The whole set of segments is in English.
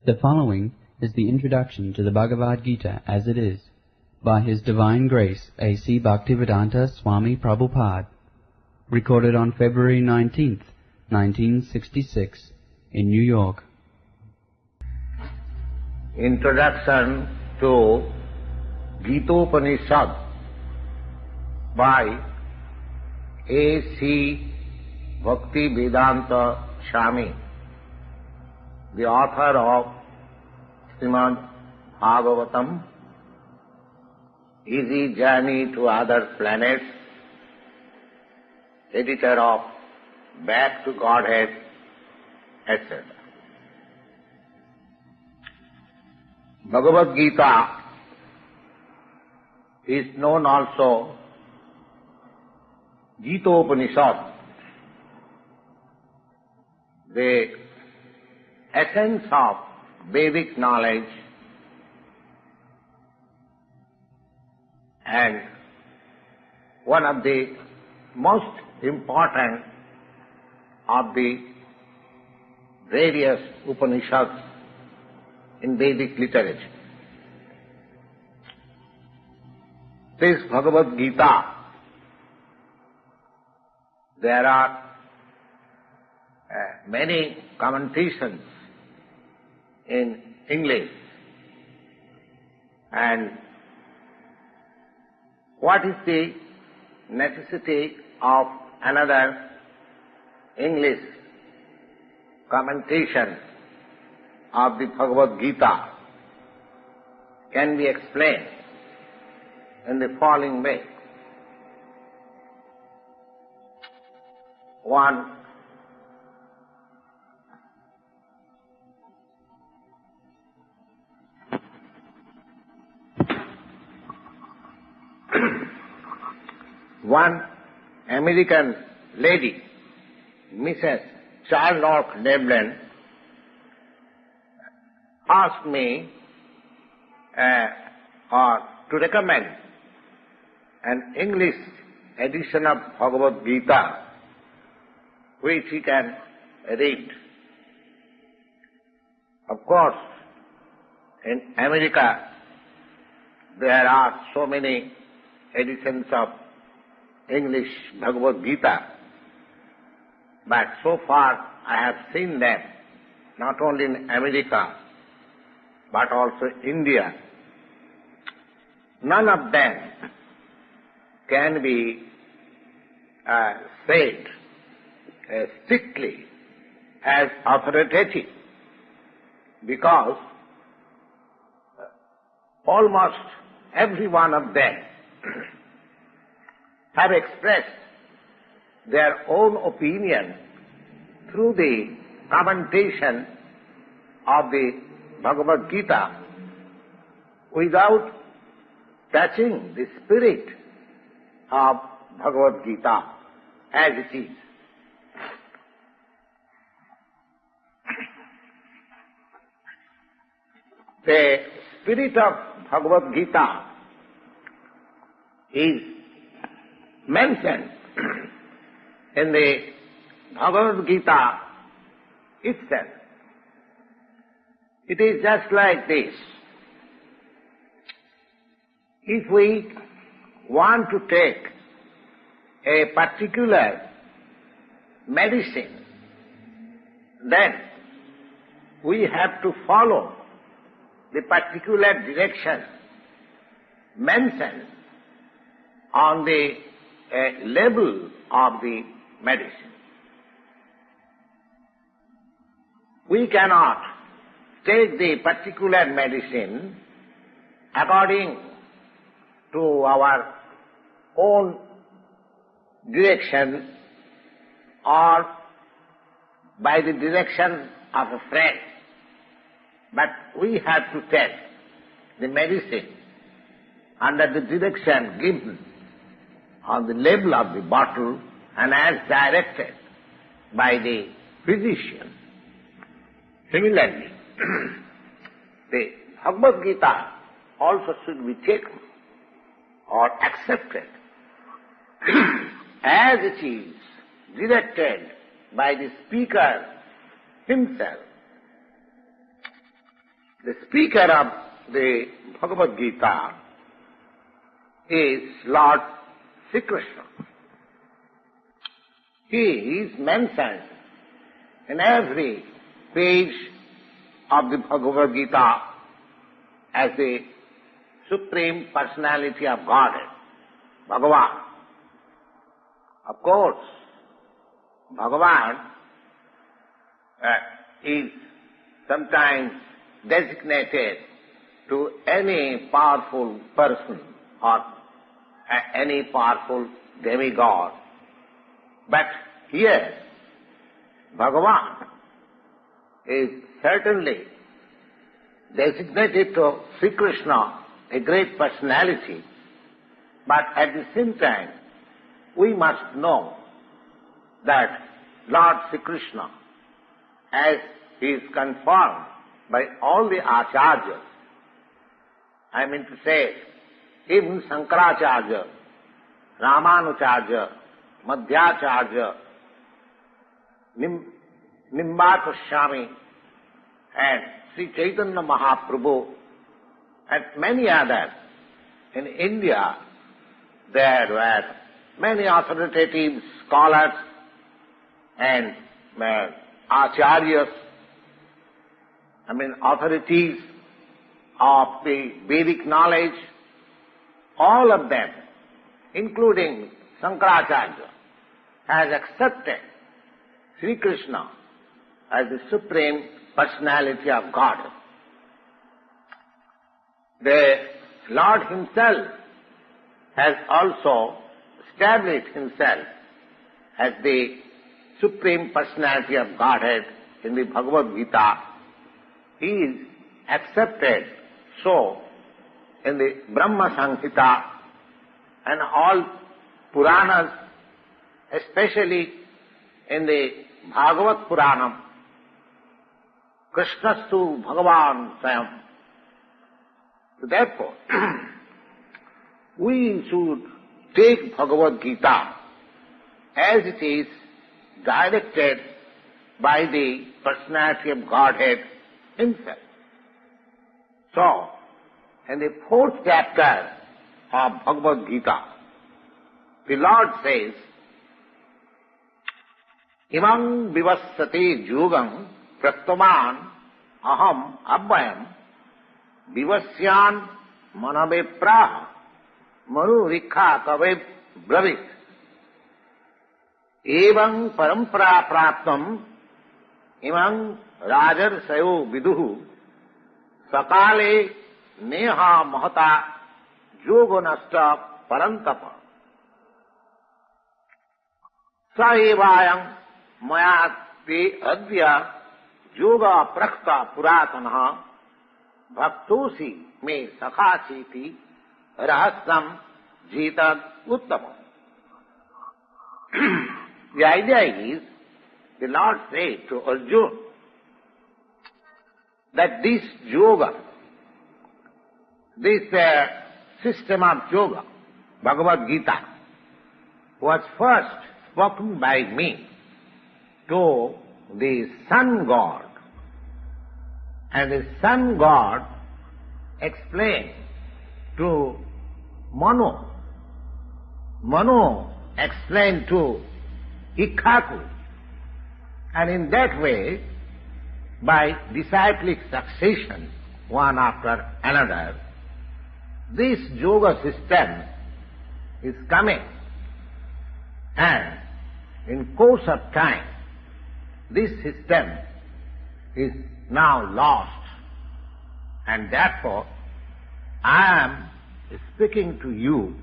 The following is the introduction to the Bhagavad Gita as it is, by His Divine Grace A.C. Bhaktivedanta Swami Prabhupad, recorded on February 19th, 1966, in New York. Introduction to Gita by A.C. Bhaktivedanta Swami, the author of Srimad Bhagavatam, Easy Journey to Other Planets, editor of Back to Godhead, etc. Bhagavad Gita is known also Gita, the essence of Vedic knowledge and one of the most important of the various Upanishads in Vedic literature. This Bhagavad Gita, there are many commentations in English, and what is the necessity of another English commentation of the Bhagavad Gita can be explained in the following way. One American lady, Mrs. Charlotte Devlin, asked me to recommend an English edition of Bhagavad Gita which he can read. Of course, in America there are so many editions of English Bhagavad Gita, but so far I have seen them not only in America but also India. None of them can be said strictly as authoritative, because almost every one of them have expressed their own opinion through the commentation of the Bhagavad Gita without touching the spirit of Bhagavad Gita as it is. The spirit of Bhagavad Gita is mentioned in the Bhagavad Gita itself. It is just like this. If we want to take a particular medicine, then we have to follow the particular direction mentioned on the label of the medicine. We cannot take the particular medicine according to our own direction or by the direction of a friend, but we have to take the medicine under the direction given on the label of the bottle and as directed by the physician. Similarly, the Bhagavad Gita also should be taken or accepted as it is directed by the speaker himself. The speaker of the Bhagavad Gita is Lord Sri Krishna. He is mentioned in every page of the Bhagavad Gita as the Supreme Personality of Godhead, Bhagavan. Of course, Bhagavan is sometimes designated to any powerful person or any powerful demigod. But here, Bhagavan is certainly designated to Sri Krishna, a great personality, but at the same time, we must know that Lord Sri Krishna, as he is confirmed by all the Acharyas, I mean to say, even Shankaracharya, Ramanujarya, Madhyacharya, Nimbataswami, and Sri Chaitanya Mahaprabhu, and many others. In India, there were many authoritative scholars and acharyas, authorities of the Vedic knowledge, all of them, including Shankaracharya, has accepted Sri Krishna as the Supreme Personality of God. The Lord Himself has also established Himself as the Supreme Personality of Godhead in the Bhagavad Gita. He is accepted so in the Brahma Samhita and all Puranas, especially in the Bhagavad Puranam, Krishnastu Bhagavan Swayam. Therefore, we should take Bhagavad Gita as it is directed by the personality of Godhead Himself. So, in the 4th chapter of Bhagavad Gita, the Lord says, Imam vivassati yugam prastaman aham abhayam vivasyan manave praha manu rikha kave bravit evam parampara praptam imam rajar sayo viduhu sakale neha mahata yoganasta parantapa saevayam maya te adya yoga prakta puratana bhaktosi me sakhachiti rahasam jita uttamam. The idea is, the Lord said to Arjuna that this yoga, this system of yoga, Bhagavad Gita, was first spoken by me to the Sun God. And the Sun God explained to Manu. Manu explained to Ikhaku. And in that way, by disciplic succession, one after another, this yoga system is coming. And in course of time, this system is now lost. And therefore, I am speaking to you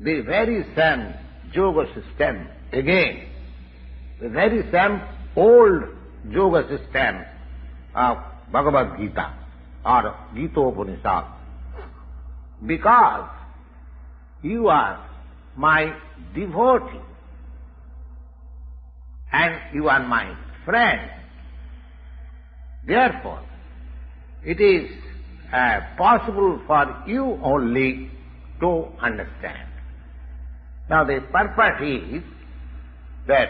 the very same yoga system again, the very same old yoga system of Bhagavad Gita or Gita Upanishad, because you are my devotee and you are my friend. Therefore, it is possible for you only to understand. Now the purpose is that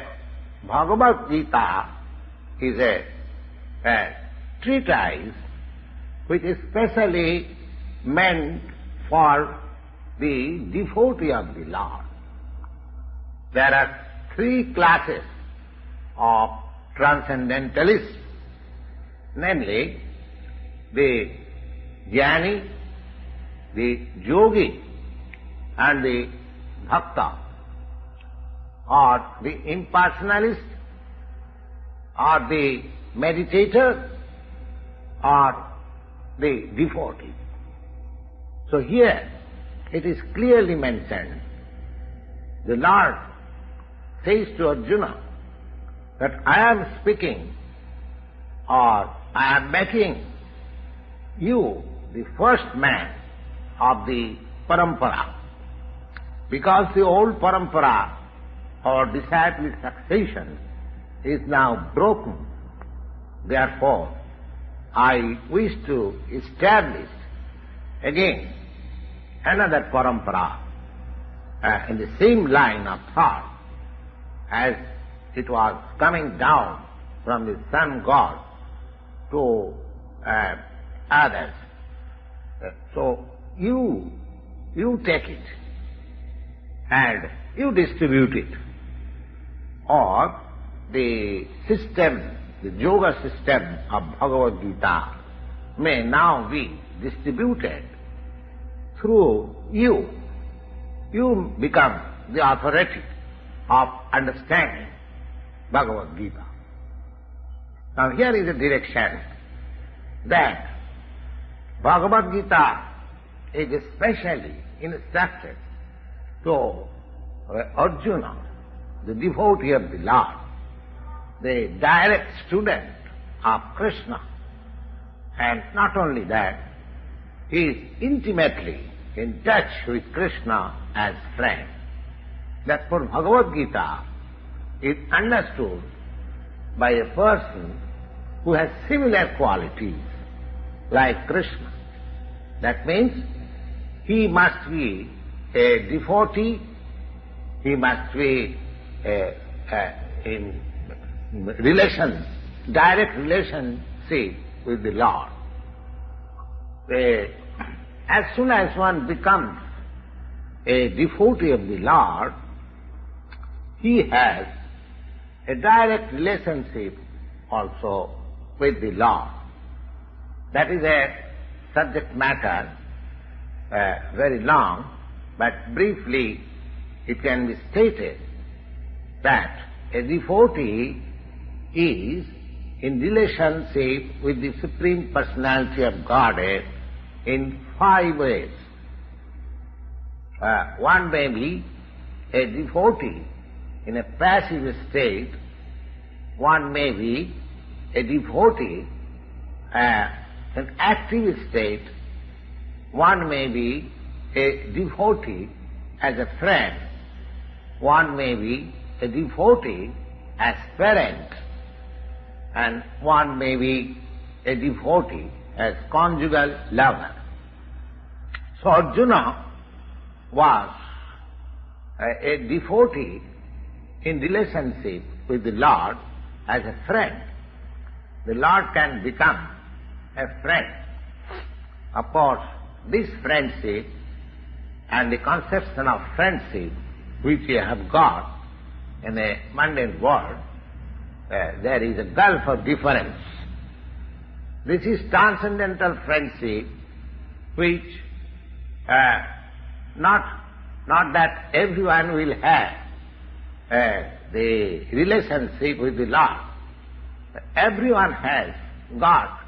Bhagavad Gita is a treatise which is specially meant for the devotee of the Lord. There are three classes of transcendentalists, namely the jnani, the yogi, and the bhakta, or the impersonalist, or the meditator, or the devotee. So here it is clearly mentioned, the Lord says to Arjuna that I am speaking, or I am making you the first man of the parampara, because the old parampara or disciple succession is now broken. Therefore, I wish to establish again another parampara in the same line of thought as it was coming down from the sun god to others. So you take it and you distribute it. Or the system, the yoga system of Bhagavad Gita may now be distributed through you. You become the authority of understanding Bhagavad Gita. Now here is a direction that Bhagavad Gita is especially instructed to Arjuna, the devotee of the Lord, the direct student of Krishna. And not only that, he is intimately in touch with Krishna as friend. Therefore Bhagavad Gita is understood by a person who has similar qualities like Krishna. That means he must be a devotee, he must be in relation, direct relationship with the Lord. As soon as one becomes a devotee of the Lord, he has a direct relationship also with the Lord. That is a subject matter, very long, but briefly it can be stated that a devotee is in relationship with the Supreme Personality of Godhead in 5 ways. One may be a devotee in a passive state, one may be a devotee in active state, one may be a devotee as a friend, one may be a devotee as parent, and one may be a devotee as conjugal lover. So Arjuna was a devotee in relationship with the Lord as a friend. The Lord can become a friend. Of course, this friendship and the conception of friendship which we have got in a mundane world, there is a gulf of difference. This is transcendental friendship which not that everyone will have the relationship with the Lord. Everyone has got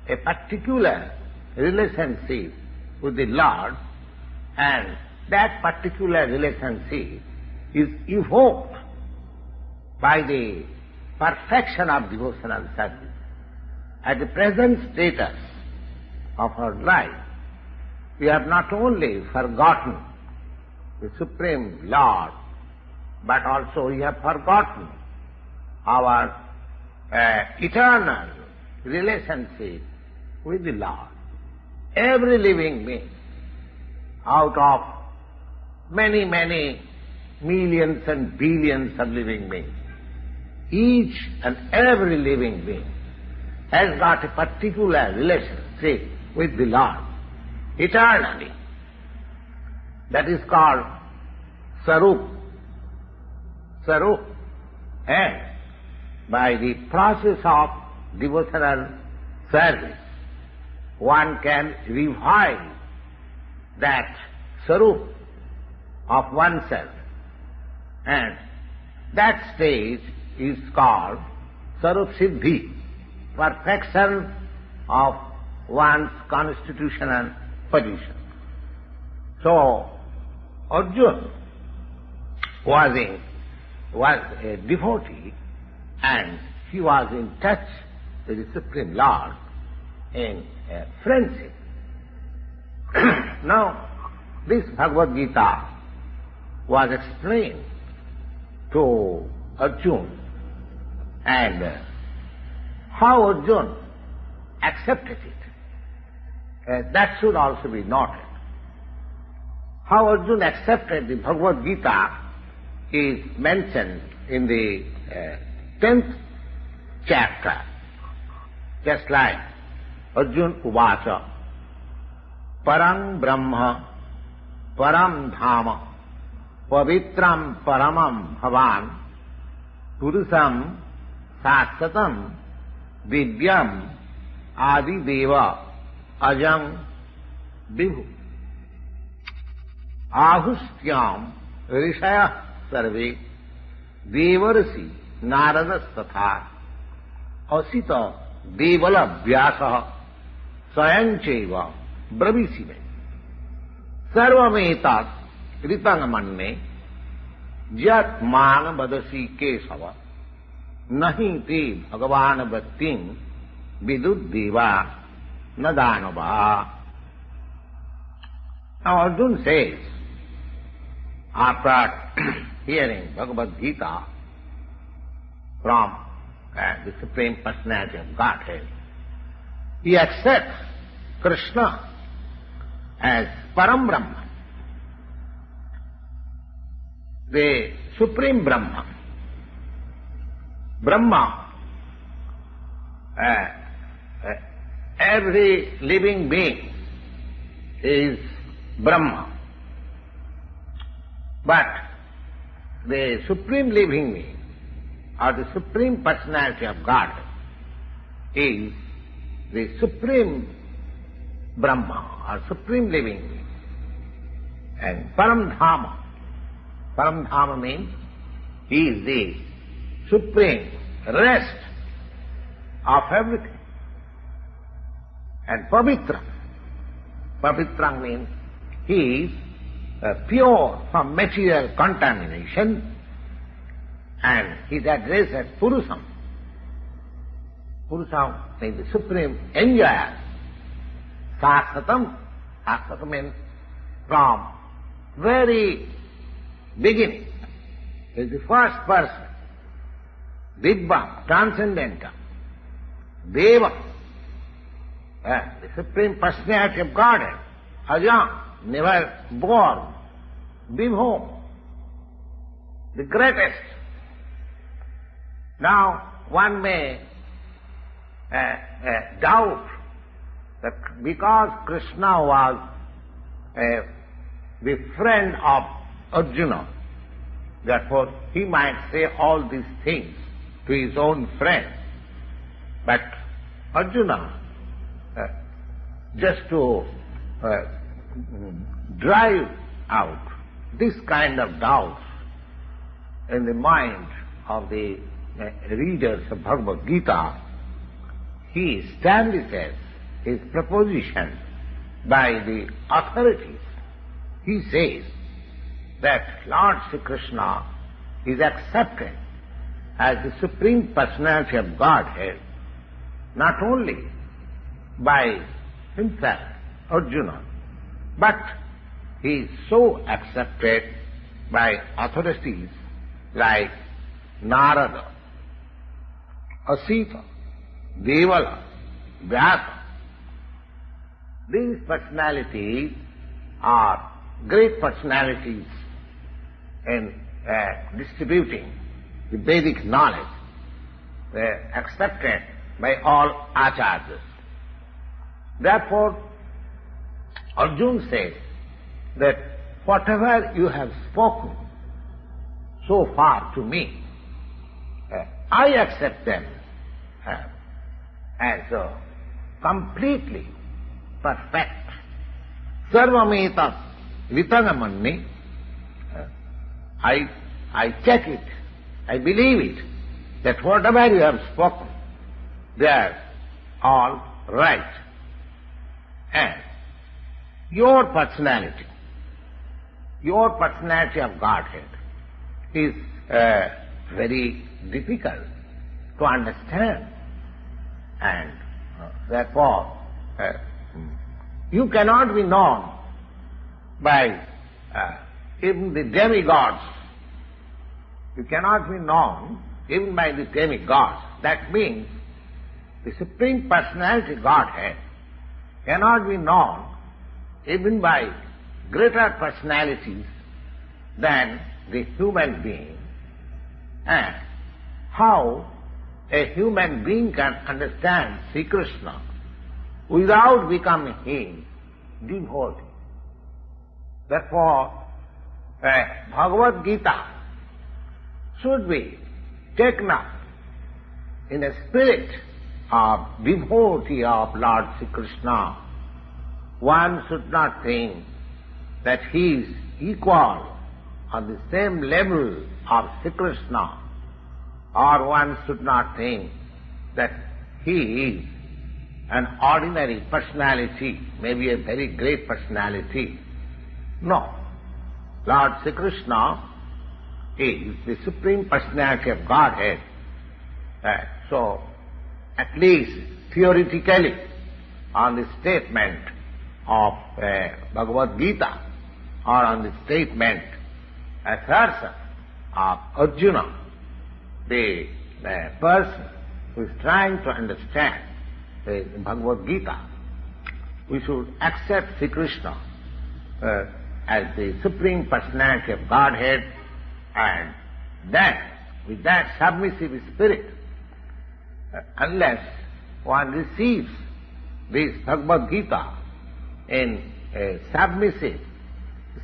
a particular relationship with the Lord, and that particular relationship is evoked by the perfection of devotional service. At the present status of our life, we have not only forgotten the Supreme Lord, but also we have forgotten our eternal relationship with the Lord. Every living being, out of many, many millions and billions of living beings, each and every living being has got a particular relationship with the Lord eternally. That is called Sarup. Sarup. And by the process of devotional service, one can revive that Sarup of oneself. And that stage is called Sarup Siddhi, perfection of one's constitutional position. So, Arjuna was a devotee, and he was in touch with the Supreme Lord in friendship. Now, this Bhagavad Gita was explained to Arjuna, and how Arjuna accepted it, that should also be noted. How Arjuna accepted the Bhagavad Gita is mentioned in the 10th chapter, just like Arjuna Uvacha, Parang Brahma, Param Dhama, Pavitram Paramam Bhavan, Purusam Sasatam, Divyam Adi Deva Ajam Vibhu. Ahustyam Rishaya Sarve Devarasi Narada Statha Asita Devala Vyasa Sayancheva Bravisime Sarvametat Ritangamanne Jat Man Badasi Kesava Nahi Te Bhagavan Bhattin Vidud Deva Nadanava. Now Arjuna says, after hearing Bhagavad Gita from the Supreme Personality of Godhead, he accepts Krishna as Param Brahman, the Supreme Brahman. Brahma, every living being is Brahma. But the Supreme Living Being, or the Supreme Personality of God, is the Supreme Brahma, or Supreme Living Being. And Param Dhamma. Param Dhamma means he is the Supreme rest of everything. And Pavitra. Pavitra means he is pure from material contamination, and he is addressed as Purusam. Purusam means the supreme enjoyer. Sasatam, Sasatam means from very beginning. He is the first person. Dibbam, transcendental. Deva, the supreme personality of Godhead. Ajam, never born. Vibhu, the greatest. Now, one may doubt that because Krishna was the friend of Arjuna, therefore he might say all these things to his own friend. But Arjuna, just to drive out this kind of doubts in the mind of the readers of Bhagavad Gita, he establishes his proposition by the authorities. He says that Lord Sri Krishna is accepted as the Supreme Personality of Godhead not only by himself, Arjuna, but he is so accepted by authorities like Narada, Asita, Devala, Vyasa. These personalities are great personalities in distributing the Vedic knowledge. They are accepted by all acharyas. Therefore, Arjuna says that whatever you have spoken so far to me, I accept them as completely perfect. Sarvameta vitagamanni. I check it, I believe it, that whatever you have spoken, they are all right. And your personality of Godhead is very difficult to understand, and therefore you cannot be known by even the demigods. You cannot be known even by the demigods. That means the Supreme Personality Godhead cannot be known even by greater personalities than the human being. And how a human being can understand Sri Krishna without becoming his devotee? Therefore, Bhagavad Gita should be taken up in a spirit of devotee of Lord Sri Krishna. One should not think that he is equal on the same level of Sri Krishna, or one should not think that he is an ordinary personality, maybe a very great personality. No. Lord Sri Krishna is the Supreme Personality of Godhead. So, at least theoretically, on the statement of Bhagavad Gita, or on the statement, assertion of Arjuna, the person who is trying to understand the Bhagavad Gita, we should accept Sri Krishna as the Supreme Personality of Godhead, and then, with that submissive spirit, unless one receives this Bhagavad Gita in a submissive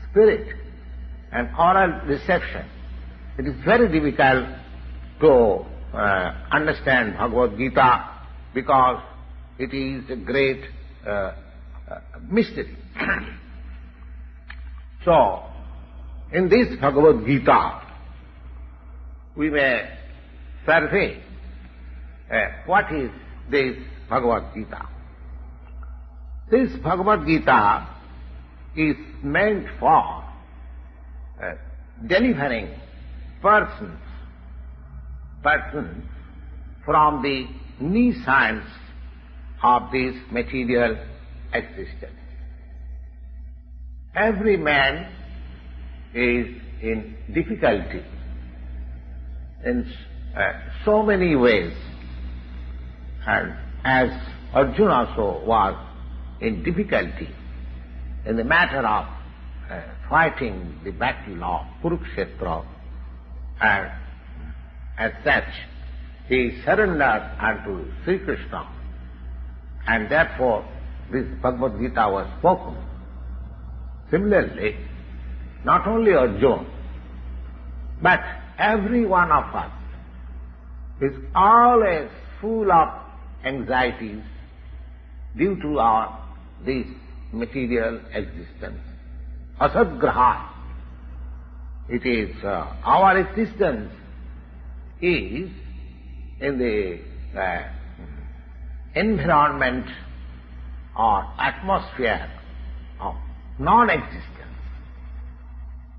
spirit and oral reception, it is very difficult to understand Bhagavad Gita, because it is a great mystery. So, in this Bhagavad Gita, we may survey what is this Bhagavad Gita. This Bhagavad Gita is meant for delivering persons from the nescience of this material existence. Every man is in difficulty in so many ways, and as Arjuna also was in difficulty in the matter of fighting the battle of Kurukshetra, and as such he surrendered unto Sri Krishna, and therefore this Bhagavad Gita was spoken. Similarly, not only Arjuna, but every one of us is always full of anxieties due to this material existence. Asadgraha. It is our existence is in the environment or atmosphere of non-existence.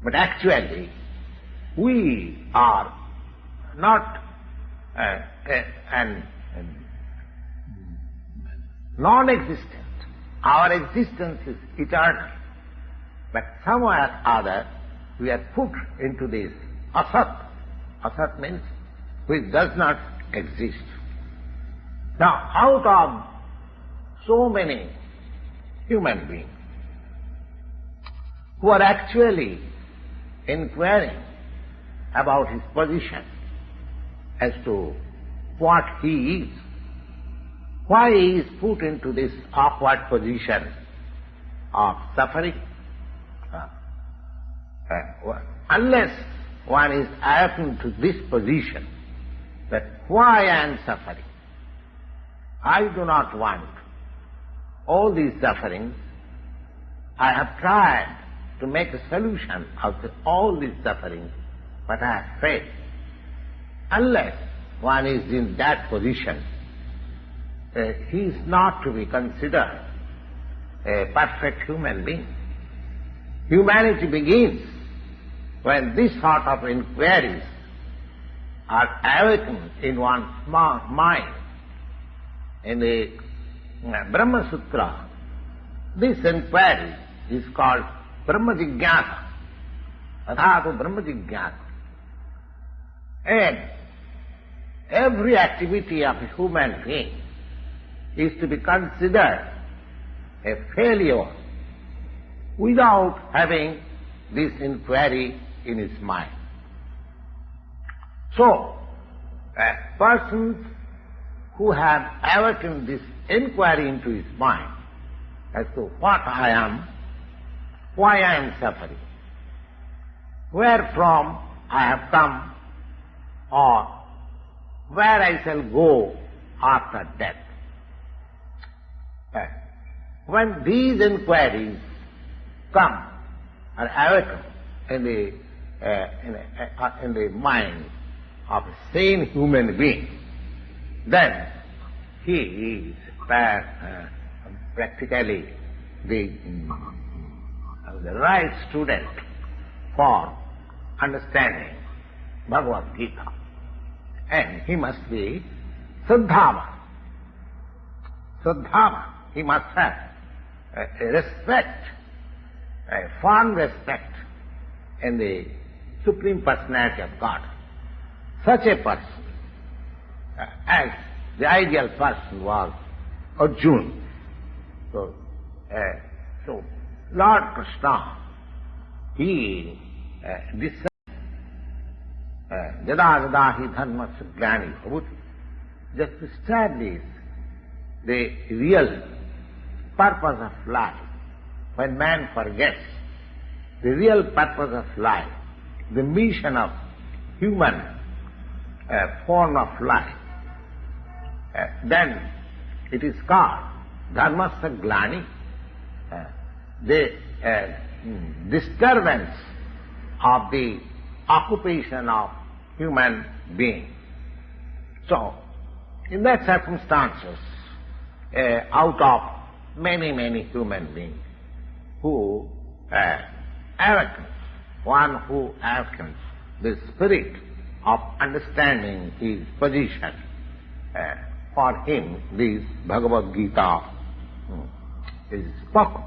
But actually, we are not non-existent. Our existence is eternal. But somewhere or other, we are put into this asat. Asat means which does not exist. Now, out of so many human beings who are actually inquiring about his position as to what he is, Why he is put into this awkward position of suffering? Unless one is awakened to this position, that why I am suffering? I do not want all these sufferings. I have tried to make a solution of all these sufferings, but I have failed. Unless one is in that position, he is not to be considered a perfect human being. Humanity begins when this sort of inquiries are awakened in one's mind. In the Brahma Sutra, this inquiry is called Brahma Jigyasa, Athātu Brahma Jigyasa. And every activity of a human being is to be considered a failure without having this inquiry in his mind. So, persons who have awakened this inquiry into his mind as to what I am, why I am suffering, where from I have come, or where I shall go after death. When these inquiries come or awaken in the mind of a sane human being, then he is practically the right student for understanding Bhagavad Gita. And he must be Saddhava. Saddhava. He must have a respect, a fond respect in the Supreme Personality of God. Such a person, as the ideal person was Arjuna. So Lord Krishna, he discerns Jada Jada Hi Dharma Suglani Bhavuti, just to establish the real purpose of life. When man forgets the real purpose of life, the mission of human form of life, then it is called Dharma Saglani, the disturbance of the occupation of human being. So, in that circumstances, out of many human beings who awakens, one who awakens the spirit of understanding his position, for him this Bhagavad Gita is spoken.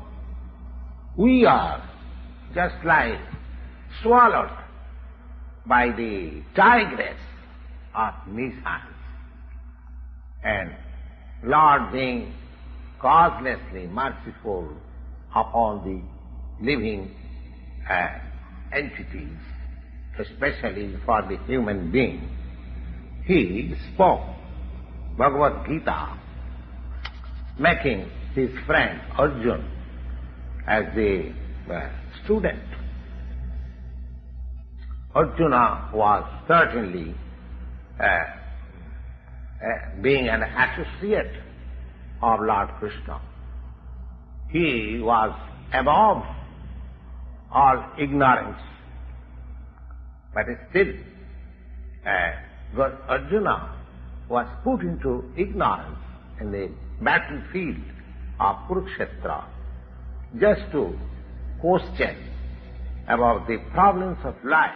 We are just like swallowed by the tigress of Nissan, and Lord being causelessly merciful upon the living entities, especially for the human being, he spoke Bhagavad Gita, making his friend Arjuna as the student. Arjuna was certainly being an associate of Lord Krishna. He was above all ignorance, but still Arjuna was put into ignorance in the battlefield of Kurukshetra just to question about the problems of life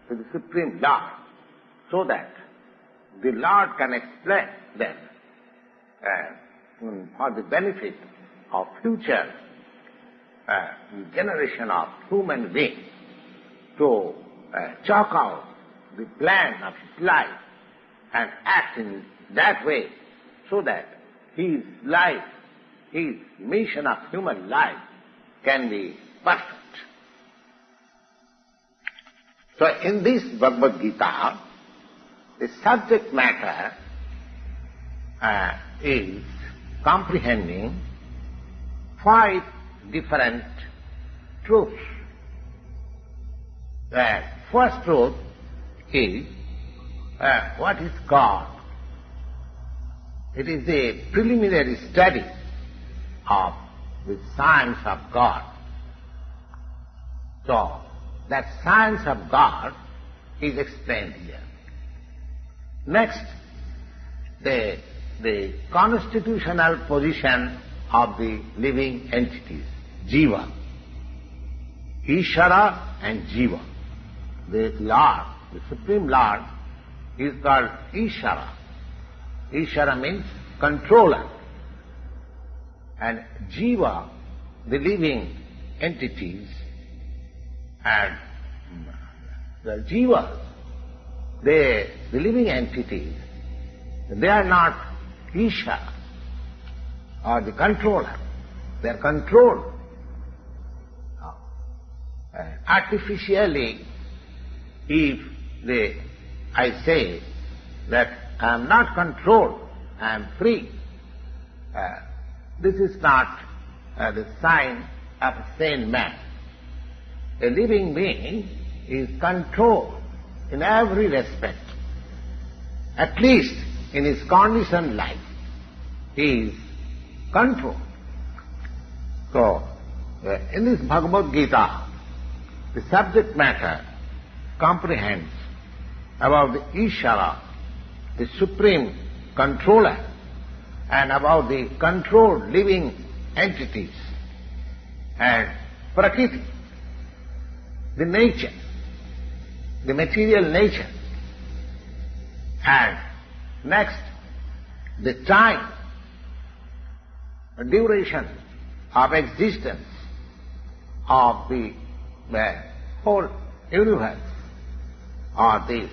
to the Supreme Lord, so that the Lord can explain them for the benefit of future generation of human beings, to chalk out the plan of his life and act in that way, so that his life, his mission of human life can be perfect. So in this Bhagavad Gita, the subject matter is comprehending 5 different truths. The first truth is, what is God? It is a preliminary study of the science of God. So, that science of God is explained here. Next, the constitutional position of the living entities, Jiva. Ishara and Jiva. The Lord, the Supreme Lord, is called Ishara. Ishara means controller. And Jiva, the living entities, and the Jivas, the living entities, they are not Ishara or the controller. They are controlled. Artificially, if I say that I am not controlled, I am free, this is not the sign of a sane man. A living being is controlled in every respect. At least in his conditioned life, he is controlled. So, in this Bhagavad Gita, the subject matter comprehends about the Ishara, the supreme controller, and about the controlled living entities, and Prakriti, the nature, the material nature, and next, the time, the duration of existence of the whole universe, or this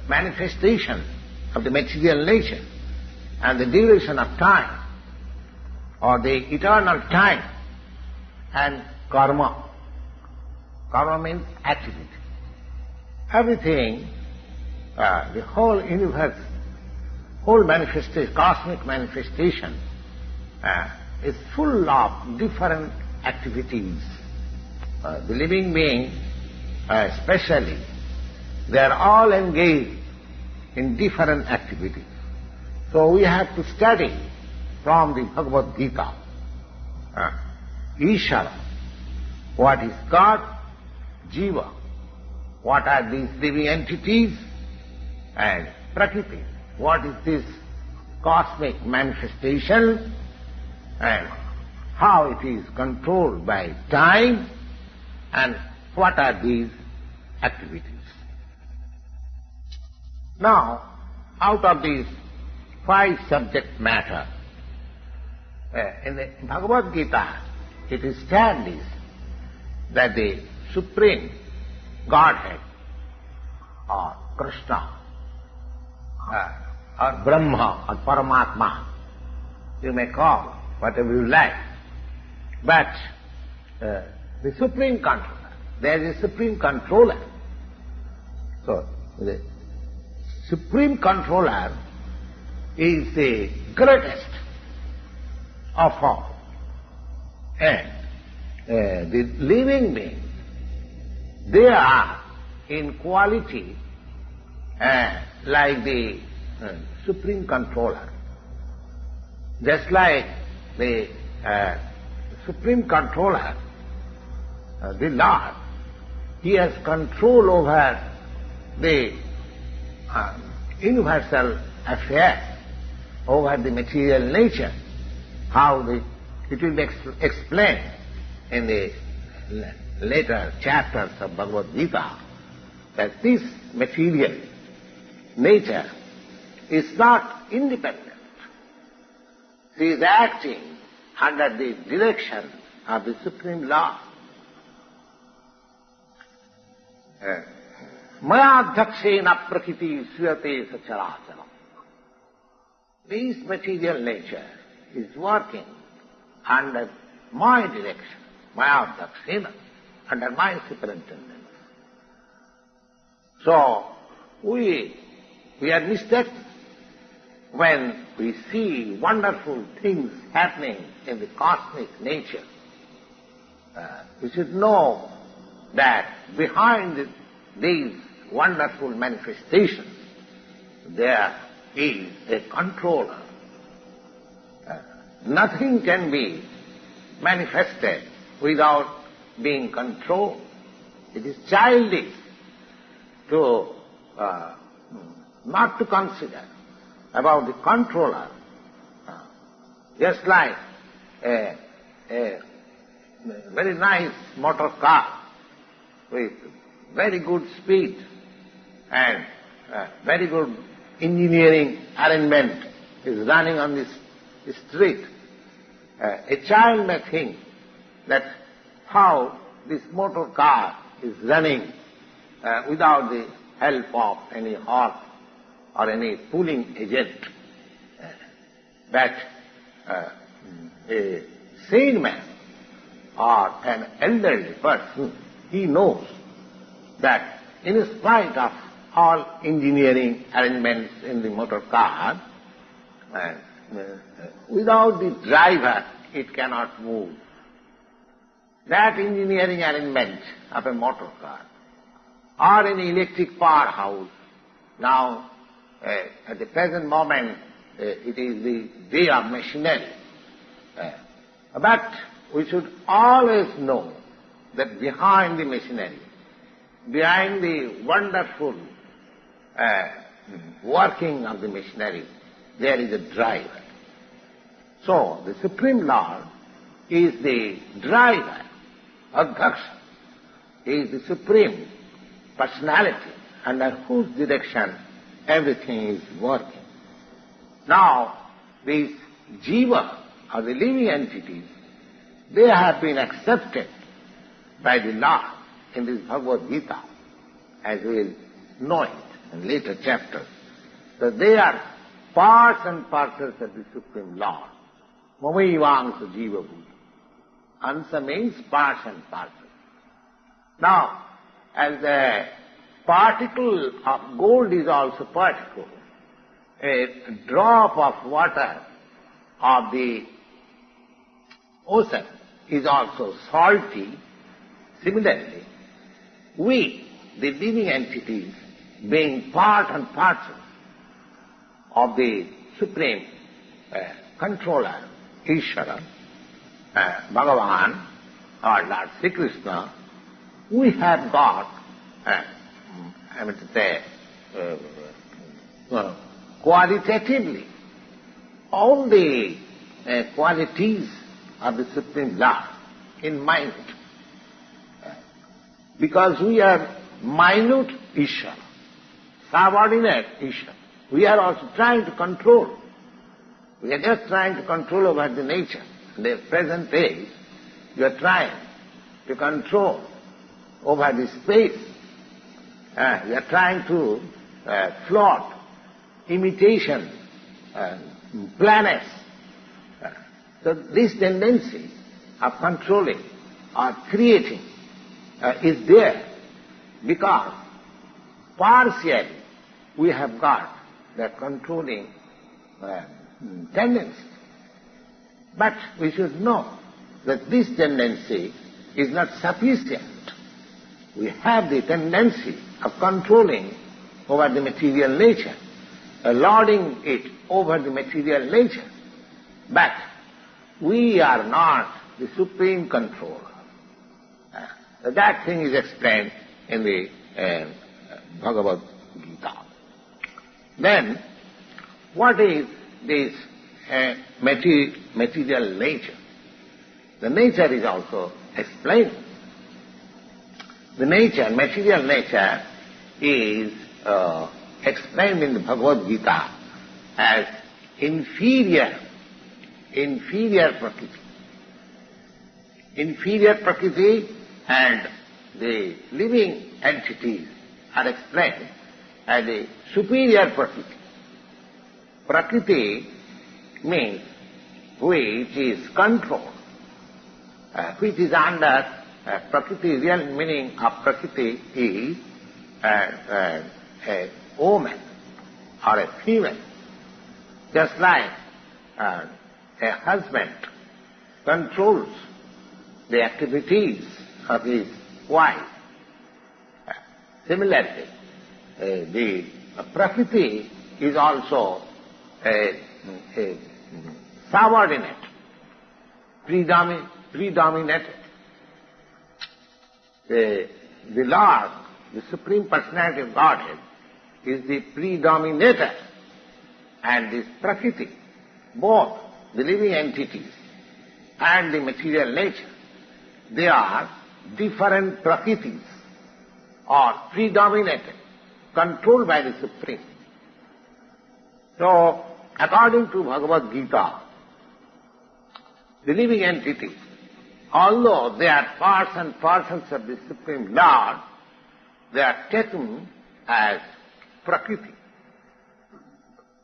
manifestation of the material nature, and the duration of time, or the eternal time, and karma. Karma means activity. Everything, the whole universe, whole manifestation, cosmic manifestation, is full of different activities. The living beings, especially, they are all engaged in different activities. So we have to study from the Bhagavad Gita, Ishara, what is God, Jiva, what are these living entities, and Prakriti, what is this cosmic manifestation, and how it is controlled by time, and what are these activities. Now, out of these 5 subject matter, in the Bhagavad Gita, it establishes that the Supreme Godhead, or Krishna, or Brahma, or Paramatma, you may call whatever you like, but the Supreme Controller, there is a Supreme Controller. So, the Supreme Controller is the greatest of all. And the living beings, they are in quality like the Supreme Controller. Just like the Supreme Controller, the Lord, He has control over the universal affairs, over the material nature, how it will be explained in the later chapters of Bhagavad Gita, that this material nature is not independent. She is acting under the direction of the Supreme Lord. Maya dhakshena prakriti suyate sacharacharam. This material nature is working under my direction, Maya dhakshena, under my superintendence. So, we are mistaken when we see wonderful things happening in the cosmic nature, we should know that behind these wonderful manifestations there is a controller. Nothing can be manifested without being controlled. It is childish to not to consider about the controller. Just like a very nice motor car with very good speed and very good engineering arrangement is running on this street. A child may think that how this motor car is running without the help of any horse or any pulling agent. That a sane man or an elderly person, he knows that in spite of all engineering arrangements in the motor car, without the driver it cannot move. That engineering arrangement of a motor car or an electric powerhouse, now at the present moment it is the way of machinery. But we should always know that behind the machinery, behind the wonderful working of the machinery, there is a driver. So the Supreme Lord is the driver, Adhaksha. He is the Supreme Personality under whose direction everything is working. Now, these jiva, or the living entities, they have been accepted by the Lord in this Bhagavad Gita, as we will know it in later chapters, that they are parts and parcels of the Supreme Lord. Mamaivaංsa jiva bhuta. Ansa means parts and parcels. Now, as a particle of gold is also particle, a drop of water of the ocean is also salty. Similarly, we, the living entities, being part and parcel of the Supreme Controller, Ishvara, Bhagavan, or Lord Sri Krishna, we have got, qualitatively, all the qualities of the Supreme Lord in mind. Because we are minute Ishvara, subordinate Ishvara. We are also trying to control. We are just trying to control over the nature. In the present day, we are trying to control over the space. We are trying to float imitation planets. So this tendency of controlling or creating is there because partially we have got that controlling tendency. But we should know that this tendency is not sufficient. We have the tendency of controlling over the material nature, lording it over the material nature. But we are not the supreme controller. That thing is explained in the Bhagavad Gita. Then, what is this material nature? The nature is also explained. The nature, material nature, is explained in the Bhagavad Gita as inferior Prakriti. Inferior Prakriti and the living entities are explained as the superior Prakriti. Prakriti means which is control, which is under Prakriti. Real meaning of Prakriti is a woman or a female. Just like a husband controls the activities of his wife, similarly, the Prakriti is also a subordinate, predominated. The Lord, the Supreme Personality of Godhead, is the predominator, and this Prakriti, both the living entities and the material nature, they are different Prakritis, or predominated, controlled by the Supreme. So, according to Bhagavad Gita, the living entities, although they are parts and parcels of the Supreme Lord, they are taken as Prakriti.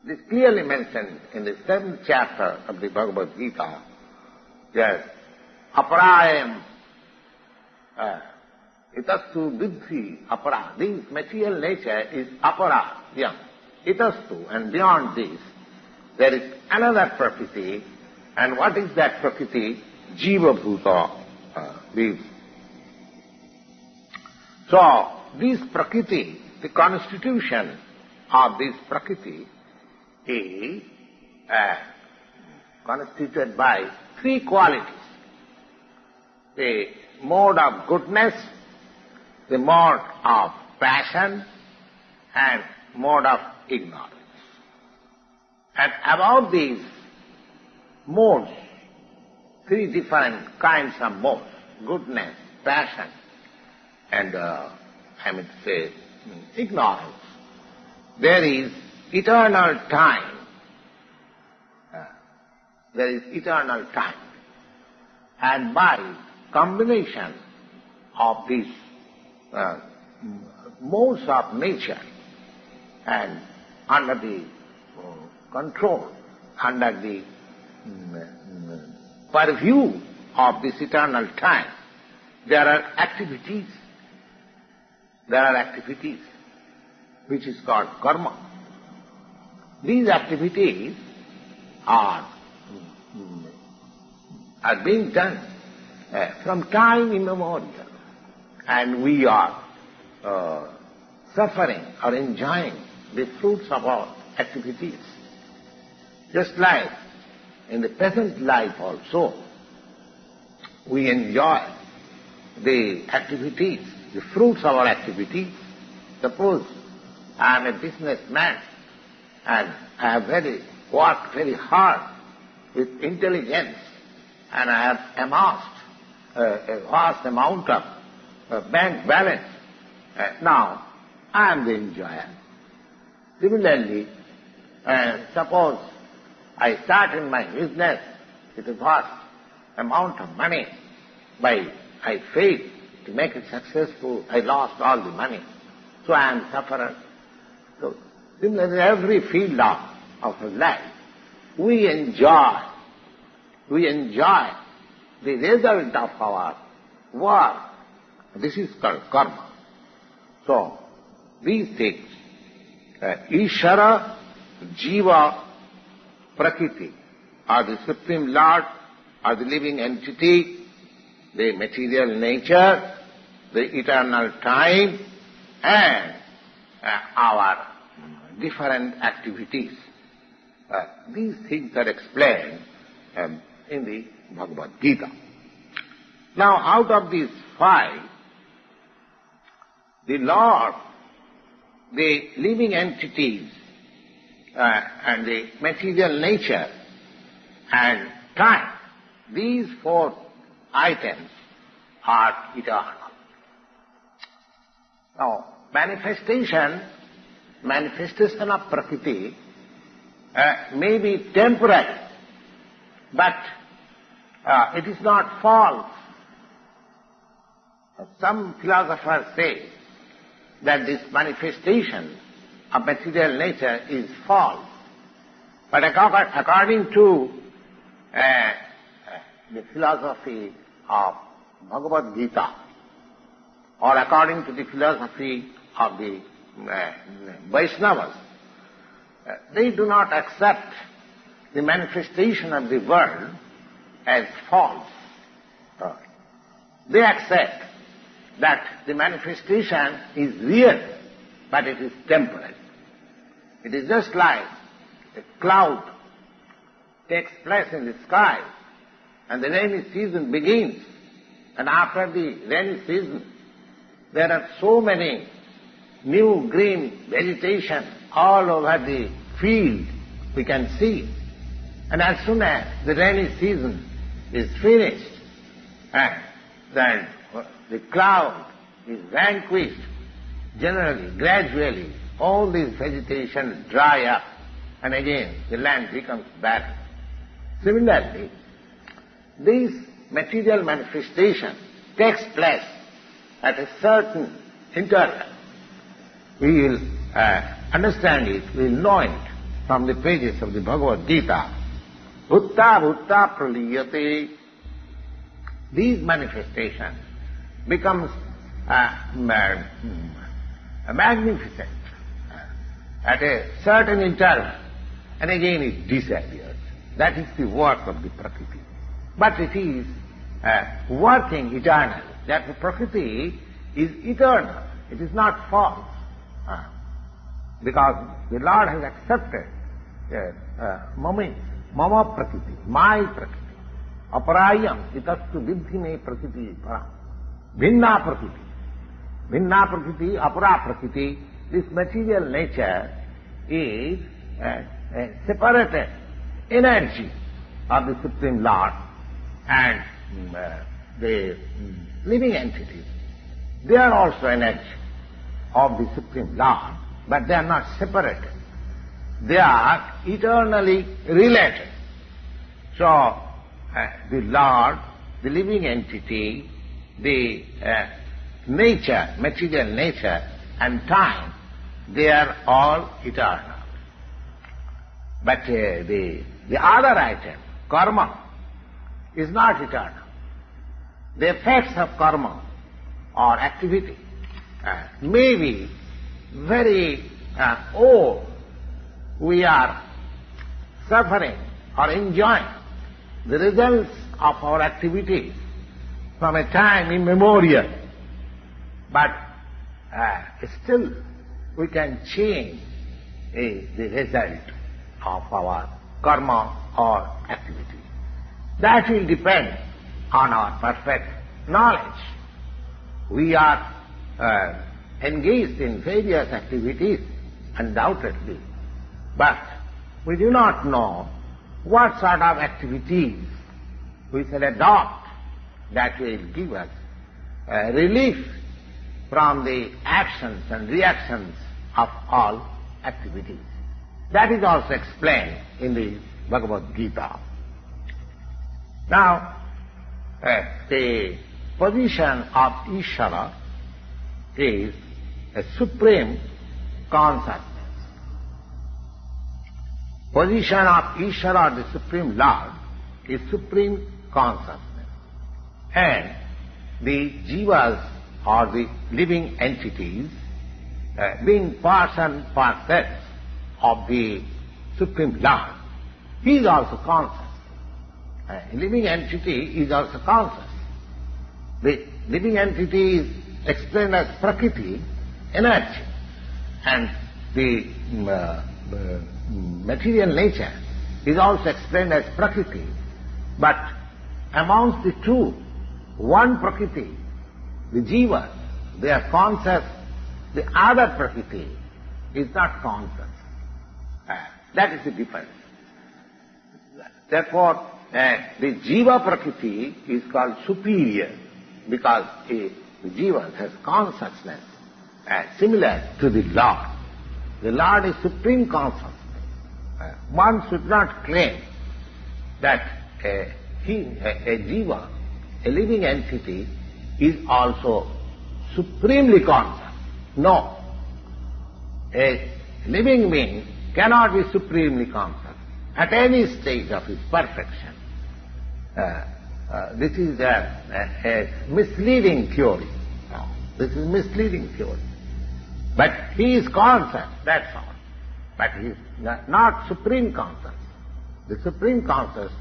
This is clearly mentioned in the 7th chapter of the Bhagavad Gita. Yes, aparayam itastu vidhi apara. This material nature is aparayam, itastu, and beyond this there is another Prakriti. And what is that Prakriti? Jiva Bhuta. So, this Prakriti, the constitution of this Prakriti is constituted by 3 qualities. The mode of goodness, the mode of passion, and mode of ignorance. And about these modes, 3 different kinds of modes, goodness, passion, and ignorance, there is eternal time. There is eternal time. And by combination of these modes of nature and under the control, under the purview of this eternal time, there are activities which is called karma. These activities are being done from time immemorial, and we are suffering or enjoying the fruits of our activities. Just like in the present life also, we enjoy the activities, the fruits of our activities. Suppose I am a businessman and I have worked very hard with intelligence, and I have amassed a vast amount of bank balance. Now I am the enjoyer. Similarly, suppose I start in my business with a vast amount of money, I failed to make it successful, I lost all the money, so I am sufferer. So similarly, every field of life, we enjoy the result of our work. This is called karma. So these things, Ishvara, Jiva, Prakriti, are the Supreme Lord, are the living entity, the material nature, the eternal time, and our different activities. These things are explained in the Bhagavad Gita. Now, out of these 5, the Lord, the living entities, and the material nature and time, these 4 items are eternal. Now, manifestation of Prakriti may be temporary, but it is not false. Some philosophers say that this manifestation of material nature is false. But according to the philosophy of Bhagavad Gita, or according to the philosophy of the Vaishnavas, they do not accept the manifestation of the world as false. They accept that the manifestation is real, but it is temporary. It is just like a cloud takes place in the sky, and the rainy season begins, and after the rainy season, there are so many new green vegetation all over the field we can see. And as soon as the rainy season is finished, and then the cloud is vanquished, generally, gradually, all these vegetation dry up, and again the land becomes barren. Similarly, this material manifestation takes place at a certain interval. We will understand it, we will know it from the pages of the Bhagavad Gita. Bhutta bhutta praliyate. These manifestations becomes magnificent at a certain interval, and again it disappears. That is the work of the Prakriti. But it is working eternally. That the Prakriti is eternal. It is not false. Because the Lord has accepted mama Prakriti, my Prakriti. Aparayam itastu vidhi me Prakriti para. Bhinna Prakriti. Bhinna Prakriti, apara Prakriti. This material nature is a separated energy of the Supreme Lord, and the living entities, they are also energy of the Supreme Lord, but they are not separated. They are eternally related. So, the Lord, the living entity, the nature, material nature, and time, they are all eternal. But the other item, karma, is not eternal. The effects of karma or activity may be very old. We are suffering or enjoying the results of our activities from a time immemorial. But still we can change the result of our karma or activity. That will depend on our perfect knowledge. We are engaged in various activities, undoubtedly, but we do not know what sort of activities we shall adopt that will give us relief from the actions and reactions of all activities. That is also explained in the Bhagavad Gita. Now, the position of Ishvara is a supreme consciousness. Position of Ishvara, the Supreme Lord, is supreme consciousness. And the jivas or the living entities, being parts and parcels of the Supreme Lord, he is also conscious. A living entity is also conscious. The living entity is explained as Prakriti, energy, and the material nature is also explained as Prakriti. But amongst the two, one Prakriti, the Jiva, they are conscious, the other Prakriti is not conscious. That is the difference. Therefore, the Jiva Prakriti is called superior because the Jiva has consciousness similar to the Lord. The Lord is supreme consciousness. One should not claim that a Jiva, a living entity, is also supremely conscious. No. A living being cannot be supremely conscious at any stage of his perfection. This is a misleading theory. This is misleading theory. But he is conscious, that's all. But he is not supreme conscious. the Supreme Consciousness,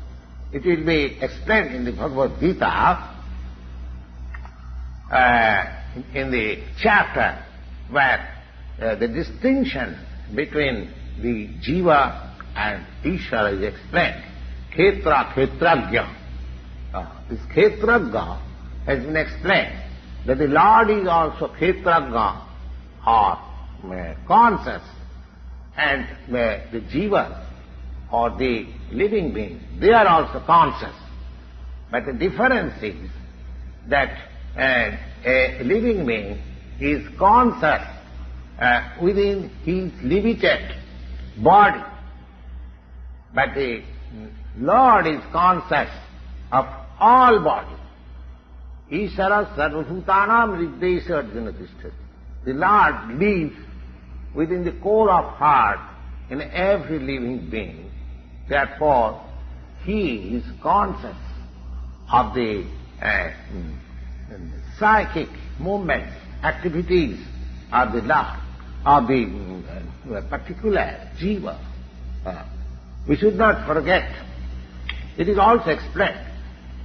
it will be explained in the Bhagavad Gita, in the chapter where the distinction between the Jiva and Ishvara is explained. Khetra, Khetragya. This Khetragya has been explained that the Lord is also Khetragya, or conscious, and the Jiva or the living beings, they are also conscious. But the difference is that a living being is conscious within his limited body, but the Lord is conscious of all bodies. Ishara sarvabhutanam riddesha arjuna tishtati. The Lord lives within the core of heart in every living being. Therefore, he is conscious of the psychic movements, activities of the Lord, of the particular Jiva. We should not forget, it is also explained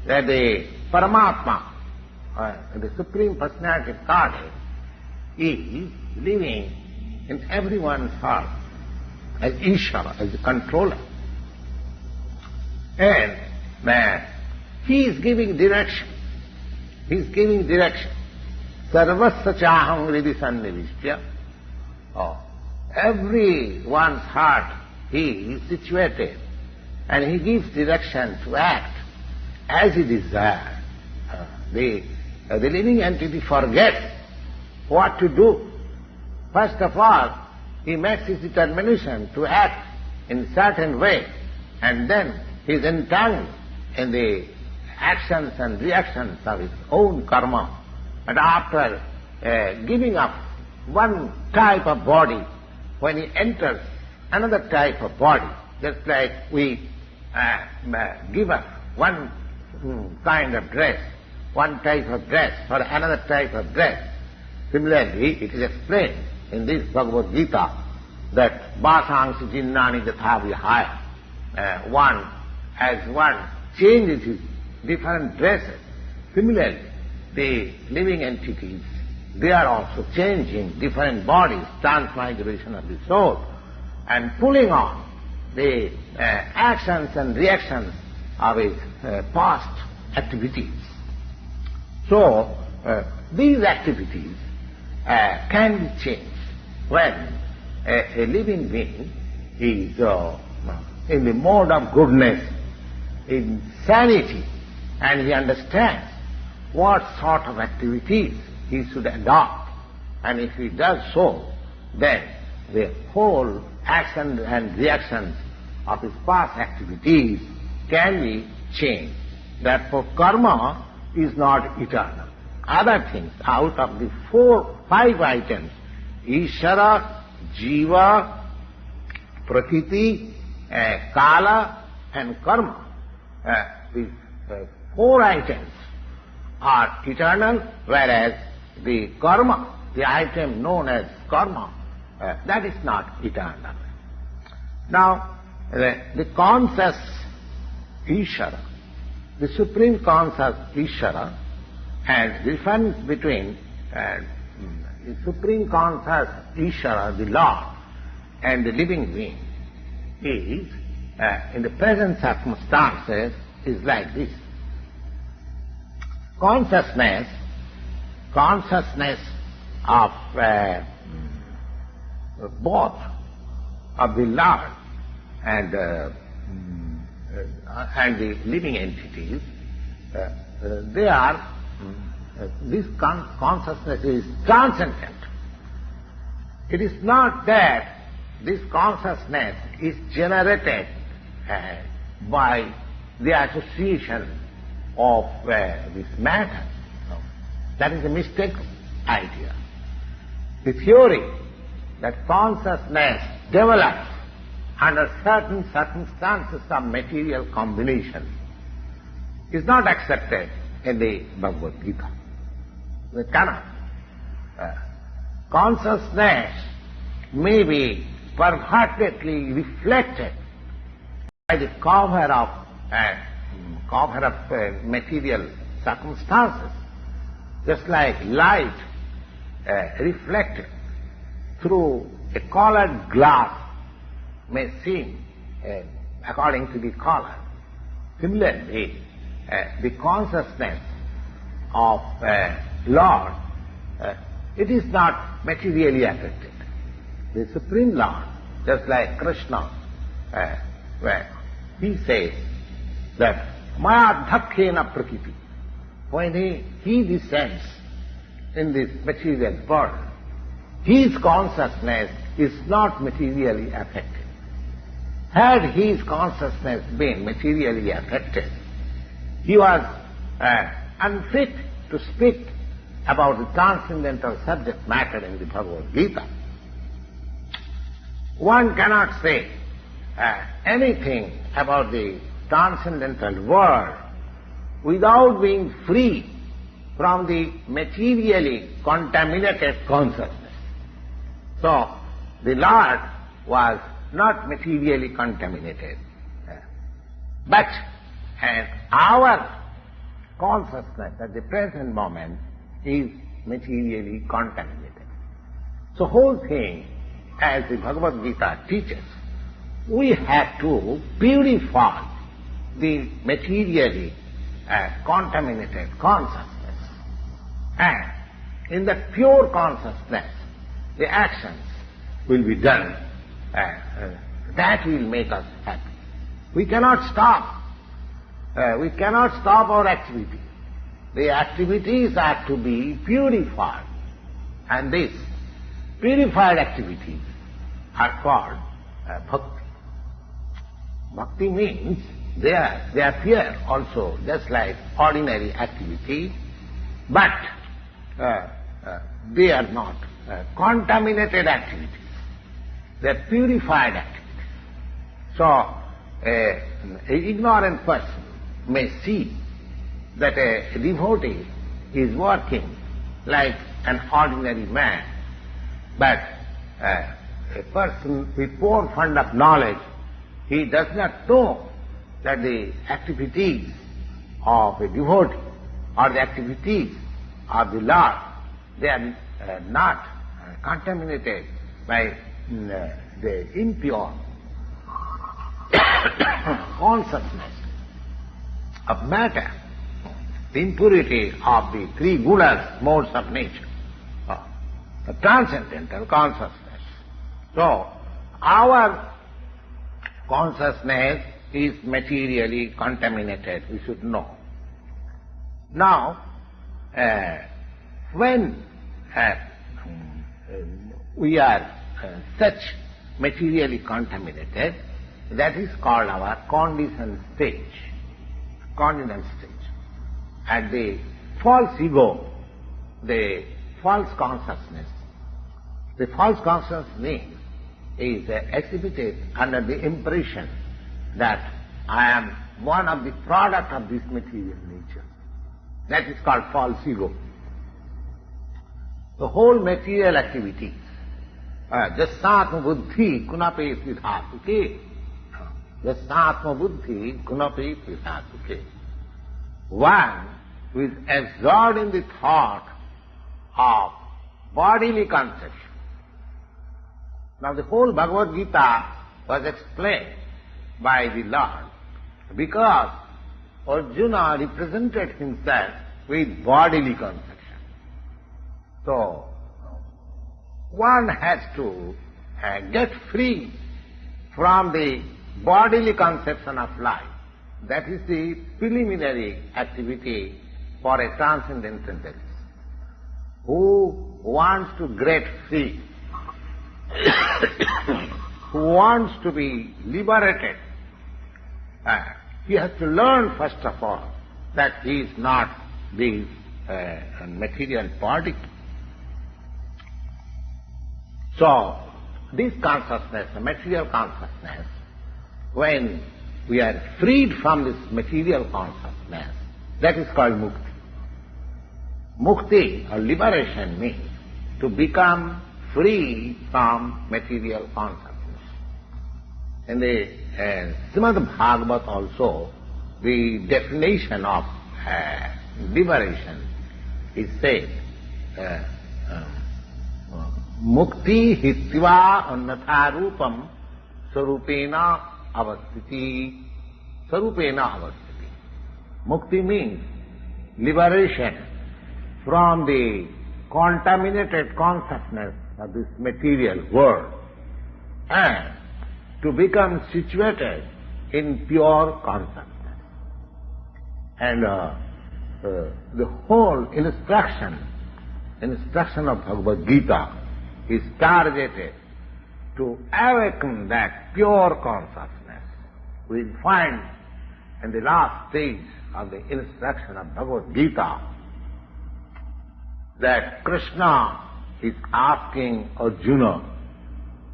that the Paramatma, the Supreme Personality of Godhead, is living in everyone's heart as Ishvara, as the controller. And he is giving direction. He is giving direction. Sarvasya chaham hridi sannivishya. Everyone's heart he is situated, and he gives direction to act as he desires. The living entity forgets what to do. First of all, he makes his determination to act in a certain way, and then he is entangled in the actions and reactions of his own karma. And after giving up one type of body, when he enters another type of body, just like we give up one kind of dress, one type of dress for another type of dress. Similarly, it is explained in this Bhagavad Gita that Vasangsi Jinnani Jatha Vihaya. One changes his different dresses. Similarly, the living entities, they are also changing different bodies, transmigration of the soul, and pulling on the actions and reactions of his past activities. So, these activities can be changed when a living being is in the mode of goodness, in sanity, and he understands what sort of activities he should adopt. And if he does so, then the whole action and reactions of his past activities can be changed. Therefore, karma is not eternal. Other things, out of the 5 items, Ishvara, Jiva, Prakriti, Kala and Karma, these 4 items are eternal, whereas the karma, the item known as karma, that is not eternal. Now, the conscious Ishvara, the supreme conscious Ishvara, and the difference between the supreme conscious Ishvara, the Lord, and the living being is, in the present circumstances, is like this. Consciousness of both of the Lord and the living entities, they are, this consciousness is transcendent. It is not that this consciousness is generated by the association of this matter. No. That is a mistaken idea. The theory that consciousness develops under certain circumstances of material combination is not accepted in the Bhagavad Gita. They cannot. Consciousness may be perfectly reflected the cover of material circumstances, just like light reflected through a colored glass may seem according to the color. Similarly, the consciousness of Lord, it is not materially affected. The Supreme Lord, just like Krishna, where he says that Maya Dhakkena Prakriti, when he descends in this material world, his consciousness is not materially affected. Had his consciousness been materially affected, he was unfit to speak about the transcendental subject matter in the Bhagavad Gita. One cannot say anything about the transcendental world without being free from the materially contaminated consciousness. So, the Lord was not materially contaminated. But our consciousness at the present moment is materially contaminated. So whole thing, as the Bhagavad Gita teaches, we have to purify the materially contaminated consciousness. And in the pure consciousness, the actions will be done. That will make us happy. We cannot stop. We cannot stop our activity. The activities are to be purified. And these purified activities are called bhakti. Bhakti means they appear also just like ordinary activity, but they are not contaminated activities. They are purified activities. So, an ignorant person may see that a devotee is working like an ordinary man, but a person with poor fund of knowledge, he does not know that the activities of a devotee or the activities of the Lord, they are not contaminated by the impure consciousness of matter, the impurity of the three gunas, modes of nature, the transcendental consciousness. So, our consciousness is materially contaminated, we should know. Now, when we are such materially contaminated, that is called our conditioned stage. Conditioned stage. At the false ego, the false consciousness, the false consciousness is exhibited under the impression that I am one of the product of this material nature. That is called false ego. The whole material activities, jasatma buddhi kunape pridhatuke, jasatma buddhi kunape pridhatuke. One who is absorbed in the thought of bodily conception. Now the whole Bhagavad Gita was explained by the Lord because Arjuna represented himself with bodily conception. So, one has to get free from the bodily conception of life. That is the preliminary activity for a transcendental intelligence. Who wants to get free, who wants to be liberated, he has to learn first of all that he is not this material body. So, this consciousness, the material consciousness, when we are freed from this material consciousness, that is called mukti. Mukti, or liberation, means to become free from material consciousness. In the Srimad Bhagavad also, the definition of liberation is said, Mukti hitva annatha rupam sarupena avastiti. Sarupena avastiti. Mukti means liberation from the contaminated consciousness of this material world and to become situated in pure consciousness. And the whole instruction of Bhagavad Gita is targeted to awaken that pure consciousness. We find in the last stage of the instruction of Bhagavad Gita that Krishna is asking Arjuna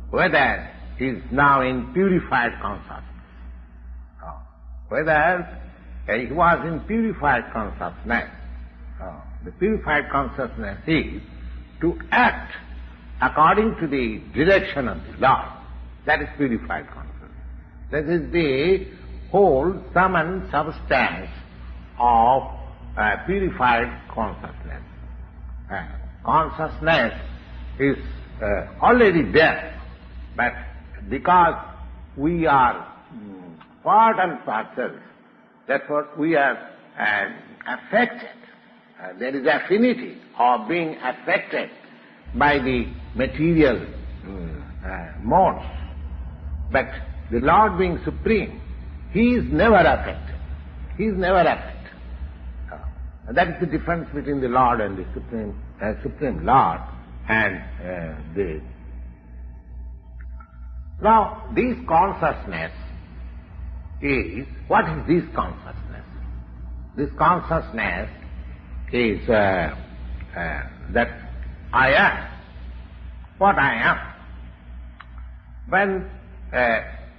whether he is now in purified consciousness. Whether he was in purified consciousness. The purified consciousness is to act according to the direction of the Lord. That is purified consciousness. That is the whole sum and substance of purified consciousness. Consciousness is already there, but because we are part and parcel, therefore we are affected. There is affinity of being affected by the material modes. But the Lord being supreme, He is never affected. He is never affected. That is the difference between the Lord and the Supreme Lord and the... Now, this consciousness is... What is this consciousness? This consciousness is that I am what I am. When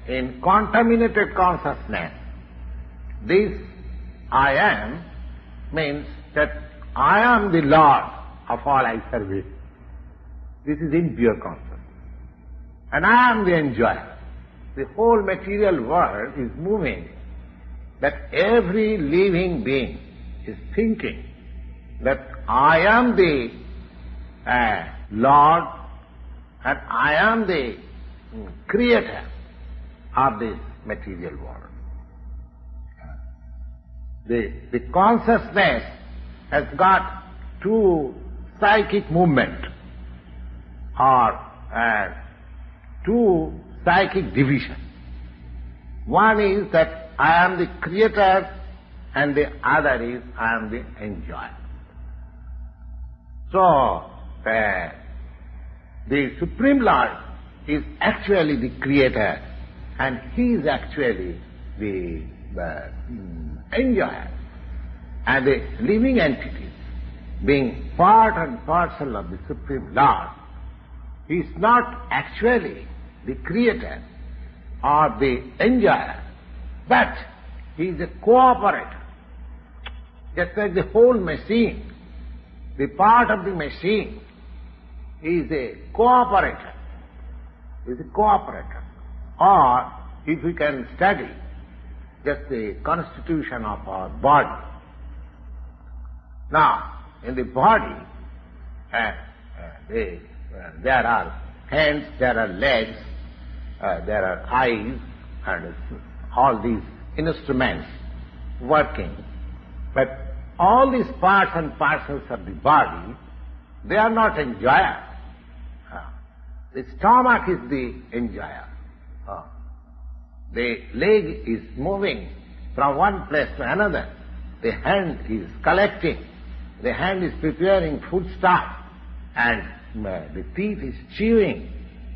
in contaminated consciousness, this I am means that I am the Lord of all I service. This is impure consciousness. And I am the enjoyer. The whole material world is moving, that every living being is thinking that I am the Lord and I am the creator of this material world. The consciousness has got two psychic movements or two psychic divisions. One is that I am the creator and the other is I am the enjoyer. So, the Supreme Lord is actually the creator and He is actually the enjoyer. And the living entities, being part and parcel of the Supreme Lord, He is not actually the creator or the enjoyer, but He is a cooperator. Just like the whole machine, the part of the machine is a cooperator. Is a cooperator. Or if we can study just the constitution of our body. Now, in the body, there are hands, there are legs, there are eyes, and all these instruments working. But all these parts and parcels of the body, they are not enjoyer. The stomach is the enjoyer. The leg is moving from one place to another. The hand is collecting. The hand is preparing foodstuff. And the teeth is chewing.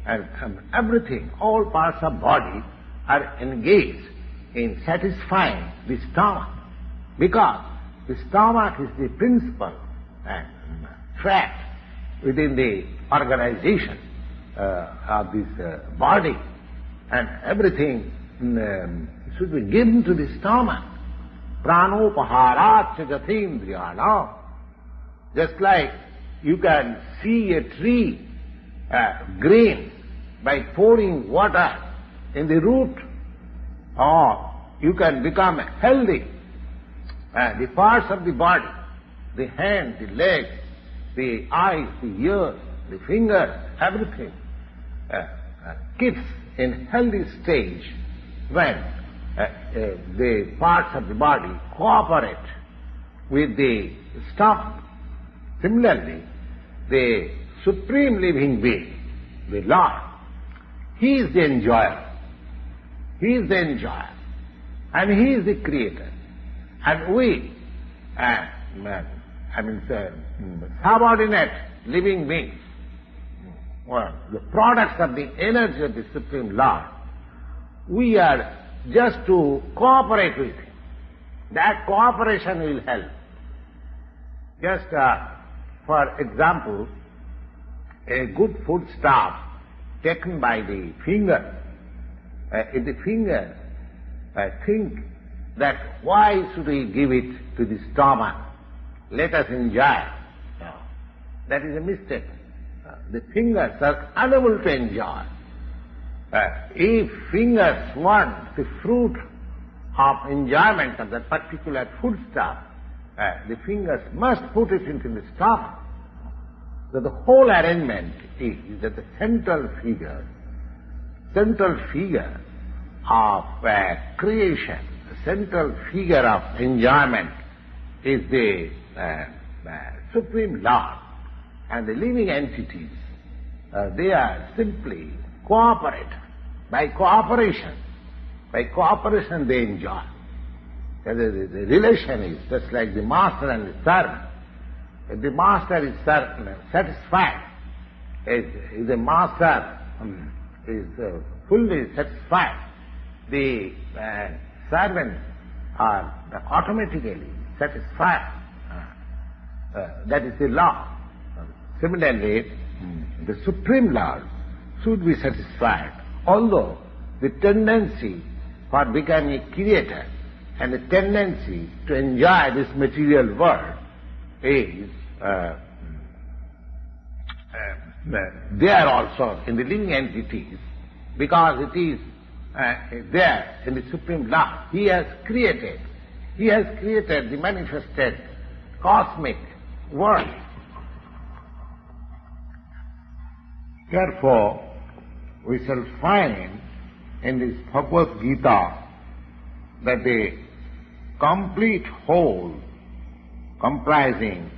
And everything, all parts of body are engaged in satisfying the stomach. Because the stomach is the principal fact within the organization of this body, and everything should be given to the stomach. Pranopaharat jagatindriyana. Just like you can see a tree green by pouring water in the root, or you can become healthy. The parts of the body, the hand, the leg, the eyes, the ears, the fingers, everything keeps in healthy stage when the parts of the body cooperate with the stomach. Similarly, the Supreme Living Being, the Lord, He is the enjoyer. He is the enjoyer. And He is the creator. And we, subordinate living beings, well, the products of the energy of the Supreme Lord, we are just to cooperate with Him. That cooperation will help. Just for example, a good foodstuff taken by the finger, if the finger think that why should we give it to the stomach? Let us enjoy. No. That is a mistake. The fingers are unable to enjoy. If fingers want the fruit of enjoyment of that particular foodstuff, the fingers must put it into the stomach. So the whole arrangement is that the central figure of creation, the central figure of enjoyment is the Supreme Lord. And the living entities, they are simply cooperate. By cooperation they enjoy. The relation is just like the master and the servant. If the master is satisfied, if the master is fully satisfied, the servants are automatically satisfied. That is the law. Similarly, the Supreme Lord should be satisfied, although the tendency for becoming a creator and the tendency to enjoy this material world is there also in the living entities, because it is there in the Supreme Lord. He has created the manifested cosmic world. Therefore, we shall find in this Bhagavad Gita that the complete whole comprising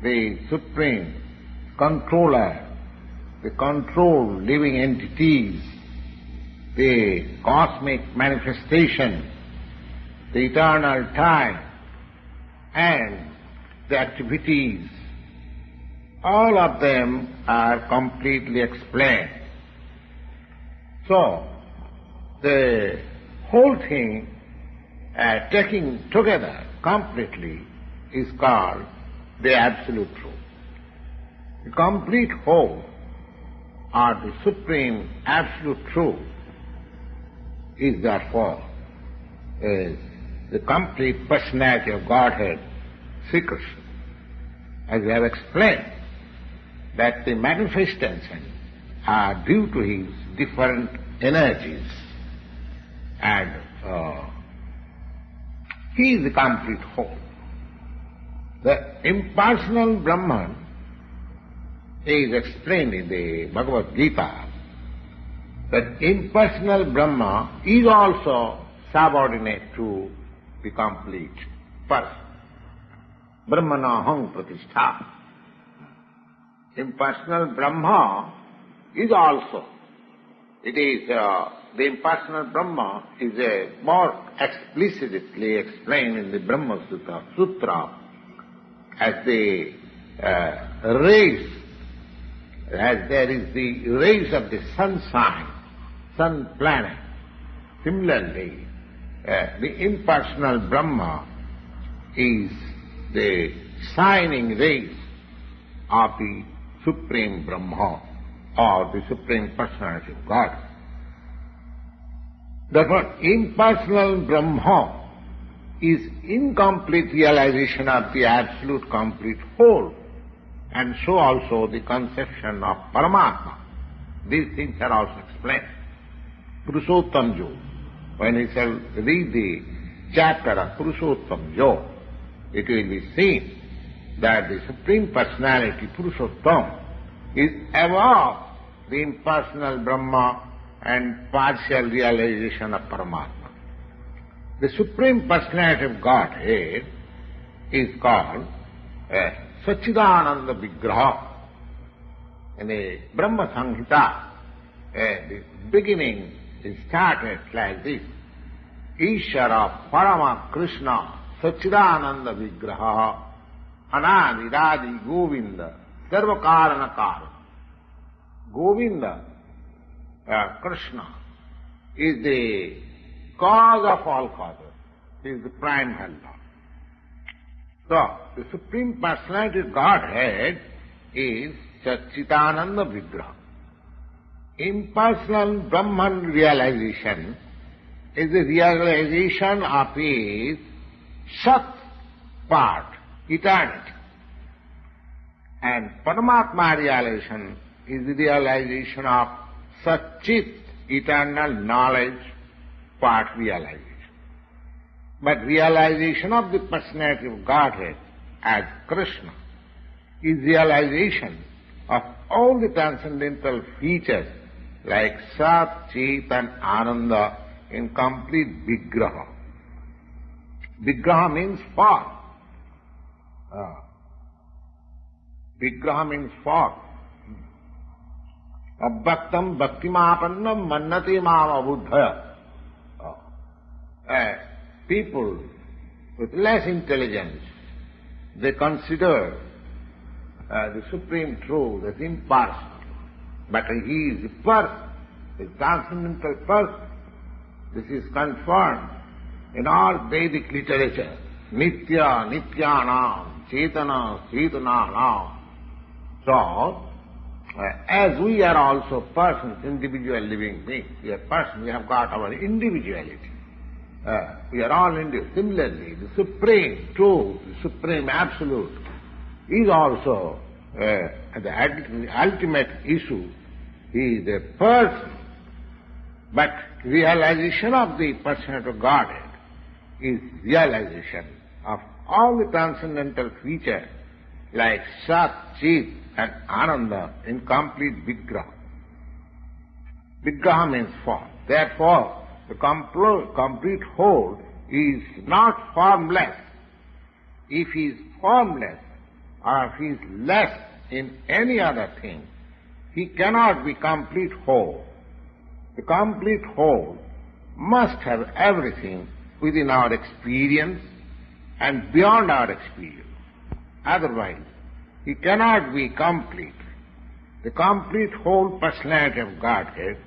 the Supreme Controller, the controlled living entities, the cosmic manifestation, the eternal time, and the activities, all of them are completely explained. So, the whole thing taken together completely is called the Absolute Truth. The complete whole, or the Supreme Absolute Truth, is therefore the complete personality of Godhead, Sri Krishna. As we have explained, that the manifestations are due to his different energies, and he is the complete whole. The impersonal Brahman is explained in the Bhagavad Gita, that impersonal Brahma is also subordinate to the complete person. Brahmanaham pratishtha. Impersonal Brahma is also, it is, the impersonal Brahma is more explicitly explained in the Brahma Sutra as the rays, as there is the rays of the sunshine, sun planet. Similarly, the impersonal Brahma is the shining rays of the Supreme Brahma, or the Supreme Personality of God. Therefore, impersonal Brahma is incomplete realization of the absolute complete whole, and so also the conception of Paramatma. These things are also explained. Purushottam Yoga. When we shall read the chapter of Purushottam Yoga, it will be seen that the Supreme Personality, Purushottam, is above the impersonal Brahma and partial realization of Paramatma. The Supreme Personality of Godhead is called Satchidananda Vigraha. In the Brahma Samhita, the beginning is started like this. Ishara Parama Krishna Satchidananda Vigraha Anadi Radi Govinda Sarvakarana Karana. Govinda, Krishna, is the cause of all causes, is the prime helper. So, the Supreme Personality of Godhead is Satchitananda Vigraha. Impersonal Brahman realization is the realization of his Sat part, eternity. And Paramatma realization is the realization of Satchit, eternal knowledge, part realization. But realization of the personality of Godhead as Krishna is realization of all the transcendental features like Sat, Chit and Ananda in complete Vigraha. Vigraha means form. Vigraha means form. Abbhaktam bhaktimapannam mannati mam abuddhaya. People with less intelligence, they consider the Supreme Truth as impersonal. But he is a person, a transcendental person. This is confirmed in all Vedic literature. Nitya, Nityanam, Chetana, Chetananam. So, as we are also persons, individual living beings, we are persons, we have got our individuality. We are all individual. Similarly, the Supreme Truth, the Supreme Absolute, is also the ultimate issue. He is a person. But realization of the personality of Godhead is realization of all the transcendental features like Sat, Chit and Ananda in complete Vigraha. Vigraha means form. Therefore, the complete whole is not formless. If he is formless or if he is less in any other thing, he cannot be complete whole. The complete whole must have everything within our experience and beyond our experience. Otherwise, he cannot be complete. The complete whole personality of Godhead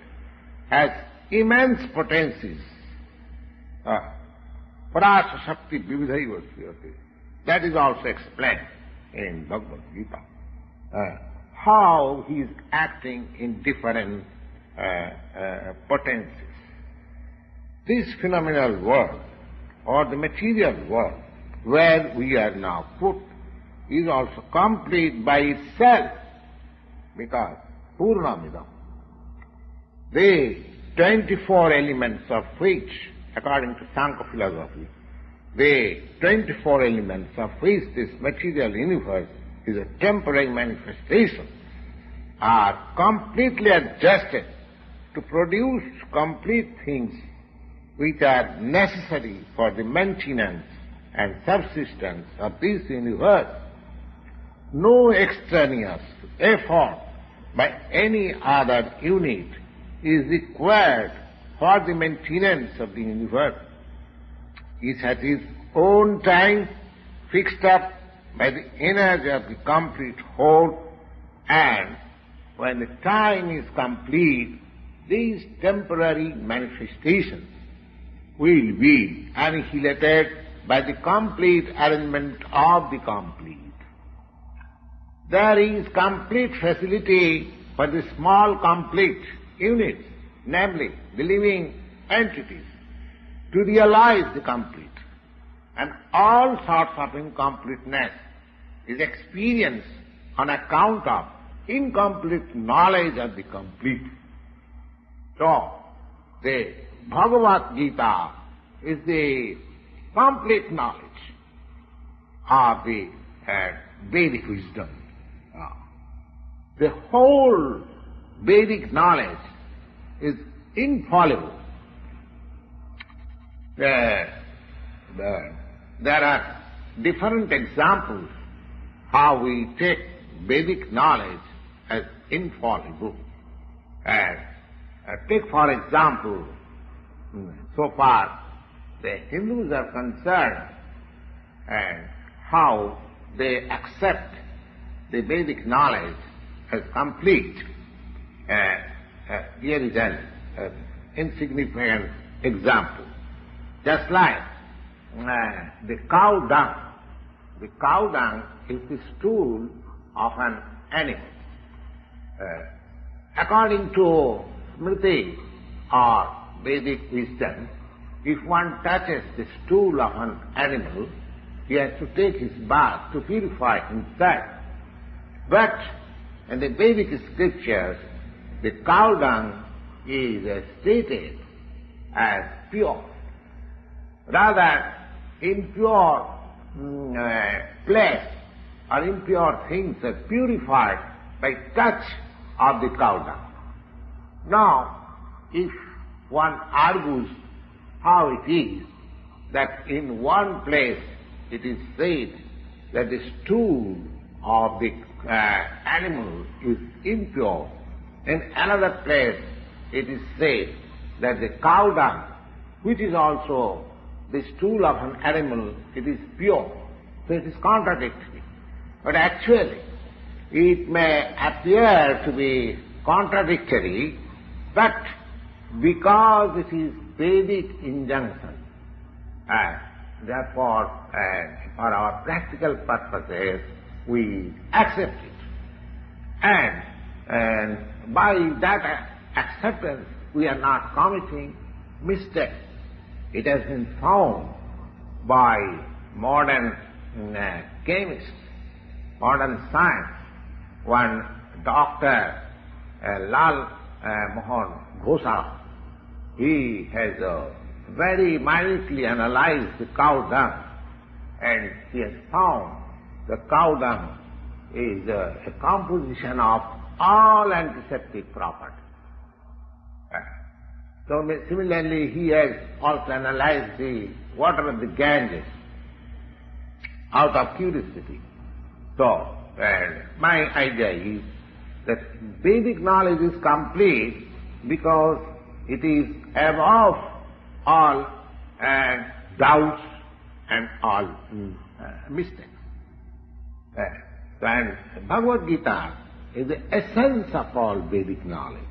has immense potencies. Parasa Shakti Vividhaiva Sriyate. That is also explained in Bhagavad Gita. How he is acting in different potencies. This phenomenal world, or the material world, where we are now put, is also complete by itself, because Purnamidam, the 24 elements of which, according to Sankhya philosophy, the 24 elements of which this material universe is a temporary manifestation, are completely adjusted to produce complete things which are necessary for the maintenance and subsistence of this universe. No extraneous effort by any other unit is required for the maintenance of the universe. It has its own time fixed up by the energy of the complete whole, and when the time is complete, these temporary manifestations will be annihilated by the complete arrangement of the complete. There is complete facility for the small complete units, namely the living entities, to realize the complete. And all sorts of incompleteness is experienced on account of incomplete knowledge of the complete. So, The Bhagavad Gita is the complete knowledge of the Vedic wisdom. The whole Vedic knowledge is infallible. There are different examples how we take Vedic knowledge as infallible. Take for example, so far the Hindus are concerned and how they accept the Vedic knowledge as complete. Here is an insignificant example. Just like the cow dung. The cow dung is the stool of an animal. According to Smriti or Vedic wisdom, if one touches the stool of an animal, he has to take his bath to purify himself. But in the Vedic scriptures, the cow dung is stated as pure. Rather, impure place or impure things are purified by touch of the cow dung. Now, if one argues how it is that in one place it is said that the stool of the animal is impure, in another place it is said that the cow dung, which is also the stool of an animal, it is pure. So it is contradictory. But actually, it may appear to be contradictory, but because it is Vedic injunction, therefore, for our practical purposes, we accept it. And by that acceptance, we are not committing mistake. It has been found by modern chemists, modern science. One Dr. Lal Mohan Ghosa, he has very minutely analyzed the cow dung, and he has found the cow dung is a composition of all antiseptic properties. So similarly, he has also analyzed the water of the Ganges out of curiosity. So, my idea is that Vedic knowledge is complete because it is above all doubts and all mistakes. And Bhagavad Gita is the essence of all Vedic knowledge.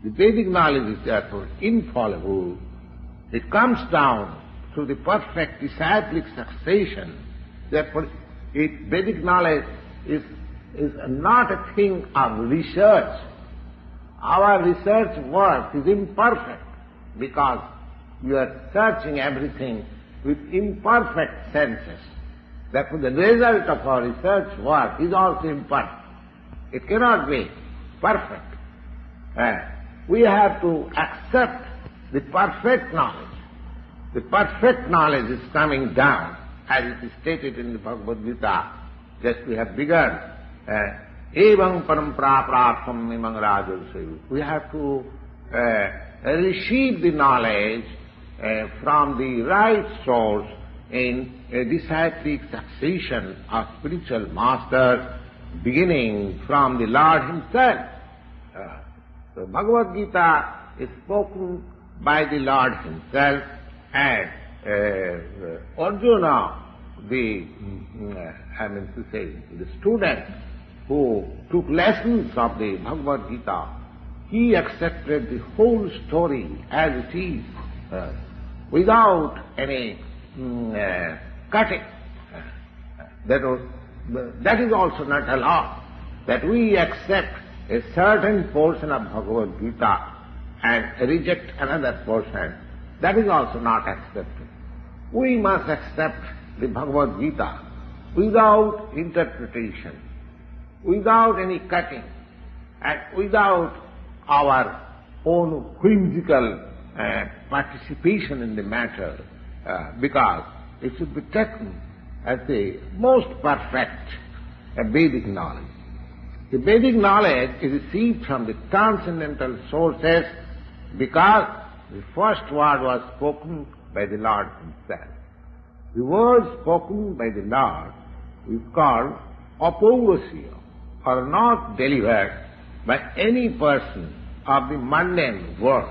The Vedic knowledge is therefore infallible. It comes down through the perfect disciplic succession. Therefore, Vedic knowledge is not a thing of research. Our research work is imperfect because we are searching everything with imperfect senses. Therefore, the result of our research work is also imperfect. It cannot be perfect. We have to accept the perfect knowledge. The perfect knowledge is coming down, as it is stated in the Bhagavad Gita. Just we have begun. Evam parampara prartham imang rajarsayu. We have to receive the knowledge from the right source in a disciplic succession of spiritual masters, beginning from the Lord Himself. So Bhagavad Gita is spoken by the Lord Himself, and Arjuna, the student who took lessons of the Bhagavad Gita, he accepted the whole story as it is, without any cutting. That is also not allowed, that we accept a certain portion of Bhagavad Gita and reject another portion. That is also not accepted. We must accept the Bhagavad Gita without interpretation, without any cutting, and without our own whimsical participation in the matter because it should be taken as the most perfect Vedic knowledge. The Vedic knowledge is received from the transcendental sources because the first word was spoken by the Lord Himself. The word spoken by the Lord is called apaurusya, or not delivered by any person of the mundane world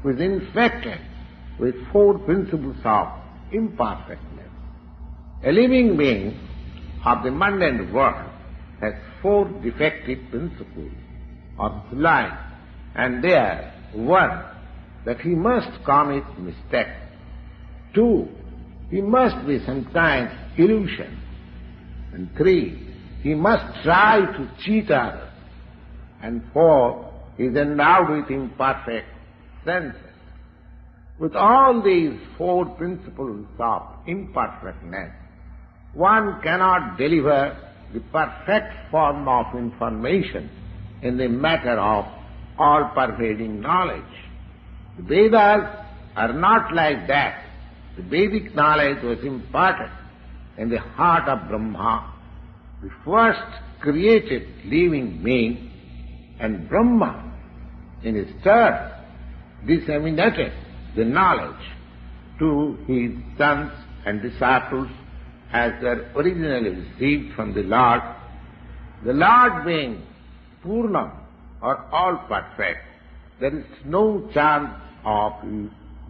who is infected with four principles of imperfectness. A living being of the mundane world has four defective principles of life, and they are: one, that he must commit mistake; two, he must be sometimes illusion; and three, he must try to cheat others; and four, he is endowed with imperfect senses. With all these four principles of imperfectness, one cannot deliver the perfect form of information in the matter of all-pervading knowledge. The Vedas are not like that. The Vedic knowledge was imparted in the heart of Brahma, the first created living being, and Brahma, in his turn, disseminated the knowledge to his sons and disciples as they are originally received from the Lord. The Lord being Purnam, or all-perfect, there is no chance of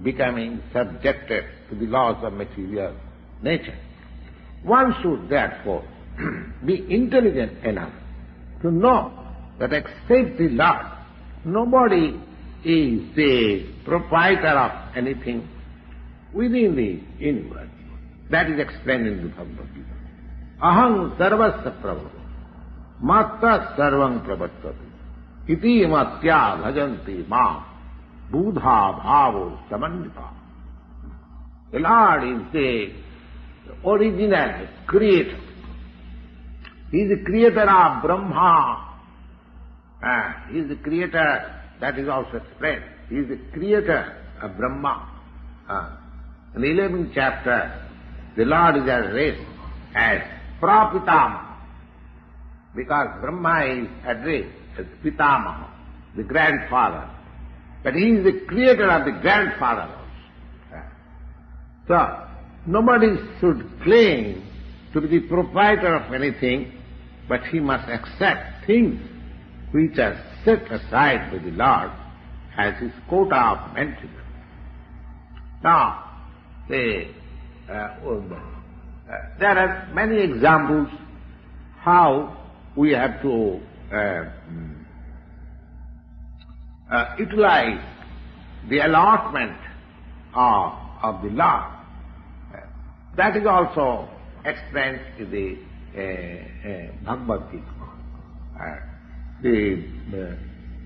becoming subjected to the laws of material nature. One should therefore be intelligent enough to know that except the Lord, nobody is the proprietor of anything within the universe. That is explained in the Bhagavad Gita. Aham sarvasya prabhu, matta sarvam pravatati, iti matya bhajanti ma, buddha bhavo samandita. The Lord is the original creator. He is the creator of Brahma. He is the creator, that is also explained. He is the creator of Brahma. In the 11th chapter, the Lord is addressed as Prapitama, because Brahma is addressed as Pitamaha, the grandfather. But he is the creator of the grandfather also. So, nobody should claim to be the proprietor of anything, but he must accept things which are set aside by the Lord as his quota of maintenance. Now, there are many examples how we have to utilize the allotment of the Lord. That is also explained in the Bhagavad Gita.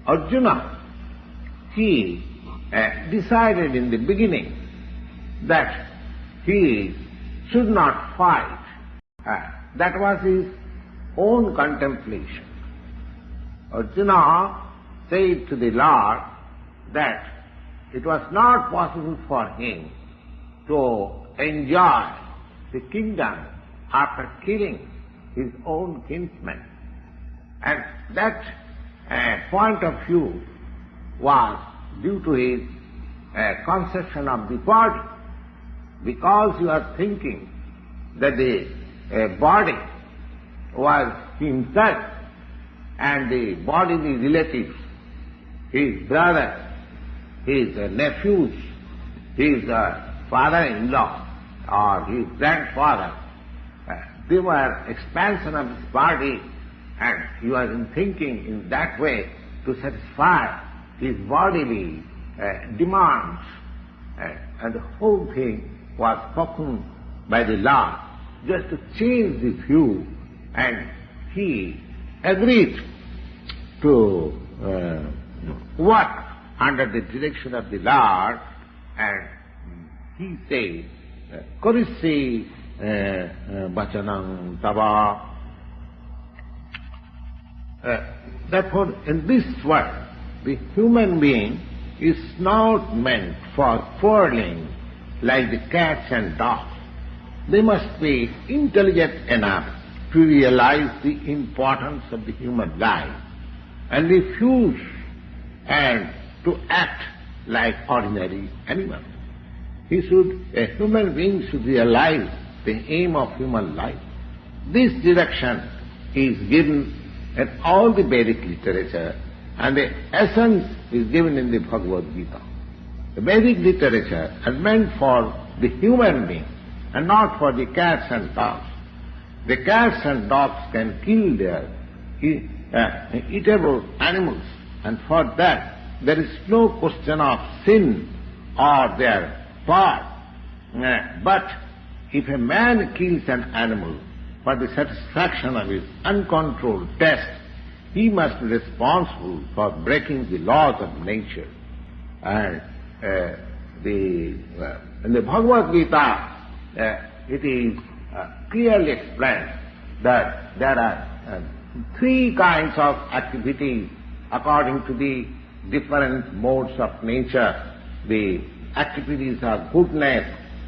Arjuna, he decided in the beginning that he should not fight. That was his own contemplation. Arjuna said to the Lord that it was not possible for him to enjoy the kingdom after killing his own kinsmen. And that point of view was due to his conception of the body. Because you are thinking that the body was himself, and the bodily relatives, his brother, his nephews, his father-in-law, or his grandfather, they were expansion of his body, and he was thinking in that way to satisfy his bodily demands, and the whole thing was spoken by the Lord just to change the view, and he agreed to work under the direction of the Lord, and he said, Karisi Bachanam Tava. Therefore, in this world, the human being is not meant for quarreling like the cats and dogs. They must be intelligent enough to realize the importance of the human life and refuse and to act like ordinary animals. A human being should realize the aim of human life. This direction is given in all the Vedic literature, and the essence is given in the Bhagavad Gita. The Vedic literature is meant for the human being and not for the cats and dogs. The cats and dogs can kill their eatable animals, and for that there is no question of sin or their part. But if a man kills an animal for the satisfaction of his uncontrolled taste, he must be responsible for breaking the laws of nature. And in the Bhagavad Gita, it is clearly explained that there are three kinds of activities according to the different modes of nature. The activities of goodness,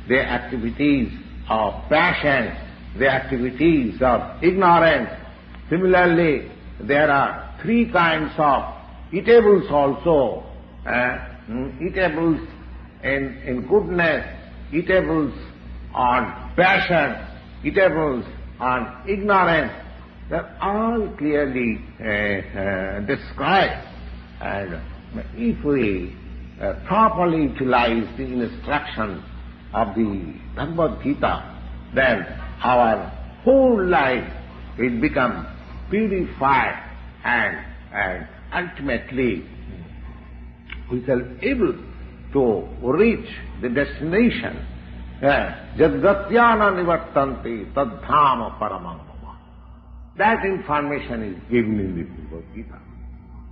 the activities of passion, the activities of ignorance. Similarly, there are three kinds of eatables also. Eatables in goodness, eatables on passion, eatables on ignorance. They are all clearly described. And if we properly utilize the instruction of the Bhagavad Gita, then our whole life will become purified, and ultimately we shall be able to reach the destination. Jadgatyana nivartanti tadhama paramam mama. That information is given in the Bhagavad Gita.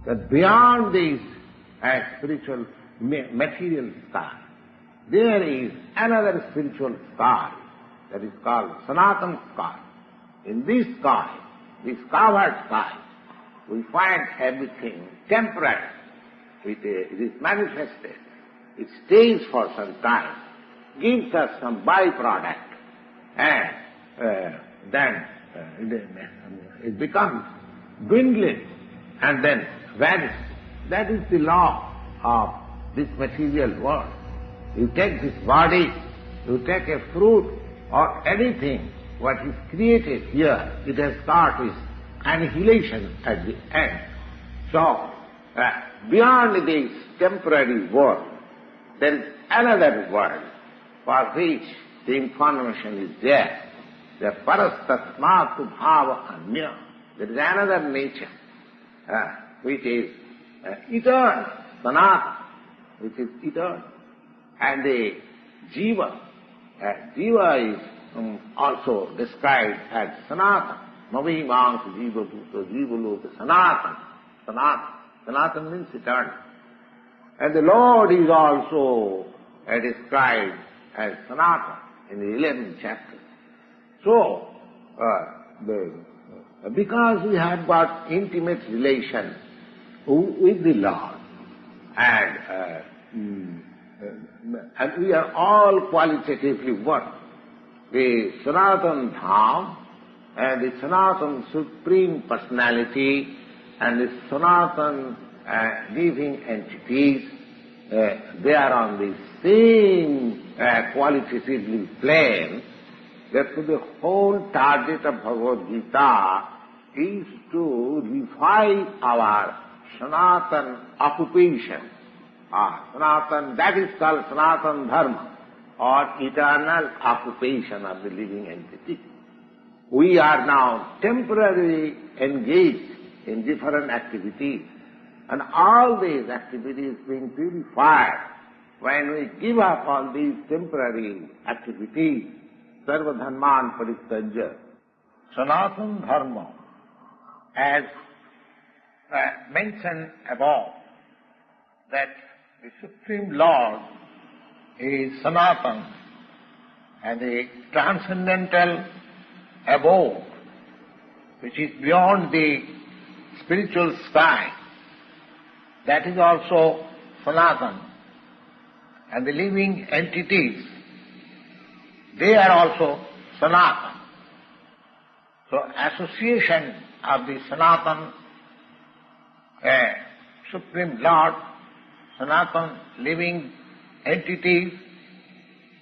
That beyond this spiritual material sky, there is another spiritual sky that is called Sanatana sky. In this sky, this covered sky, we find everything temporary. It is manifested. It stays for some time, gives us some byproduct, and then it becomes dwindling and then vanishes. That is the law of this material world. You take this body, you take a fruit or anything, what is created here, it has got its annihilation at the end. So, beyond this temporary world, there is another world for which the information is there. The parastasmatu bhava anya. There is another nature which is eternal, sanatana, which is eternal. And the jiva, jiva is also described as sanatana. Mavimangsa jiva bhuta jiva loka sanatana. Sanatana. Sanatana means eternal. And the Lord is also described as sanatana in the 11th chapter. So, because we have got intimate relation with the Lord, and we are all qualitatively one, the Sanatana Dham and the Sanatana Supreme Personality and the Sanatana living entities, they are on the same qualitatively plane. Therefore, the whole target of Bhagavad Gita is to refine our Sanatana occupation. Sanatana, that is called Sanatana Dharma, or eternal occupation of the living entity. We are now temporarily engaged in different activities, and all these activities being purified. When we give up on these temporary activities, sarva dharman paristajya, Sanatana Dharma, as mentioned above, that the Supreme Lord is Sanatana, and the transcendental abode, which is beyond the spiritual sky, that is also Sanatan, and the living entities, they are also Sanatan. So association of the Sanatan Supreme Lord, Sanatan living entities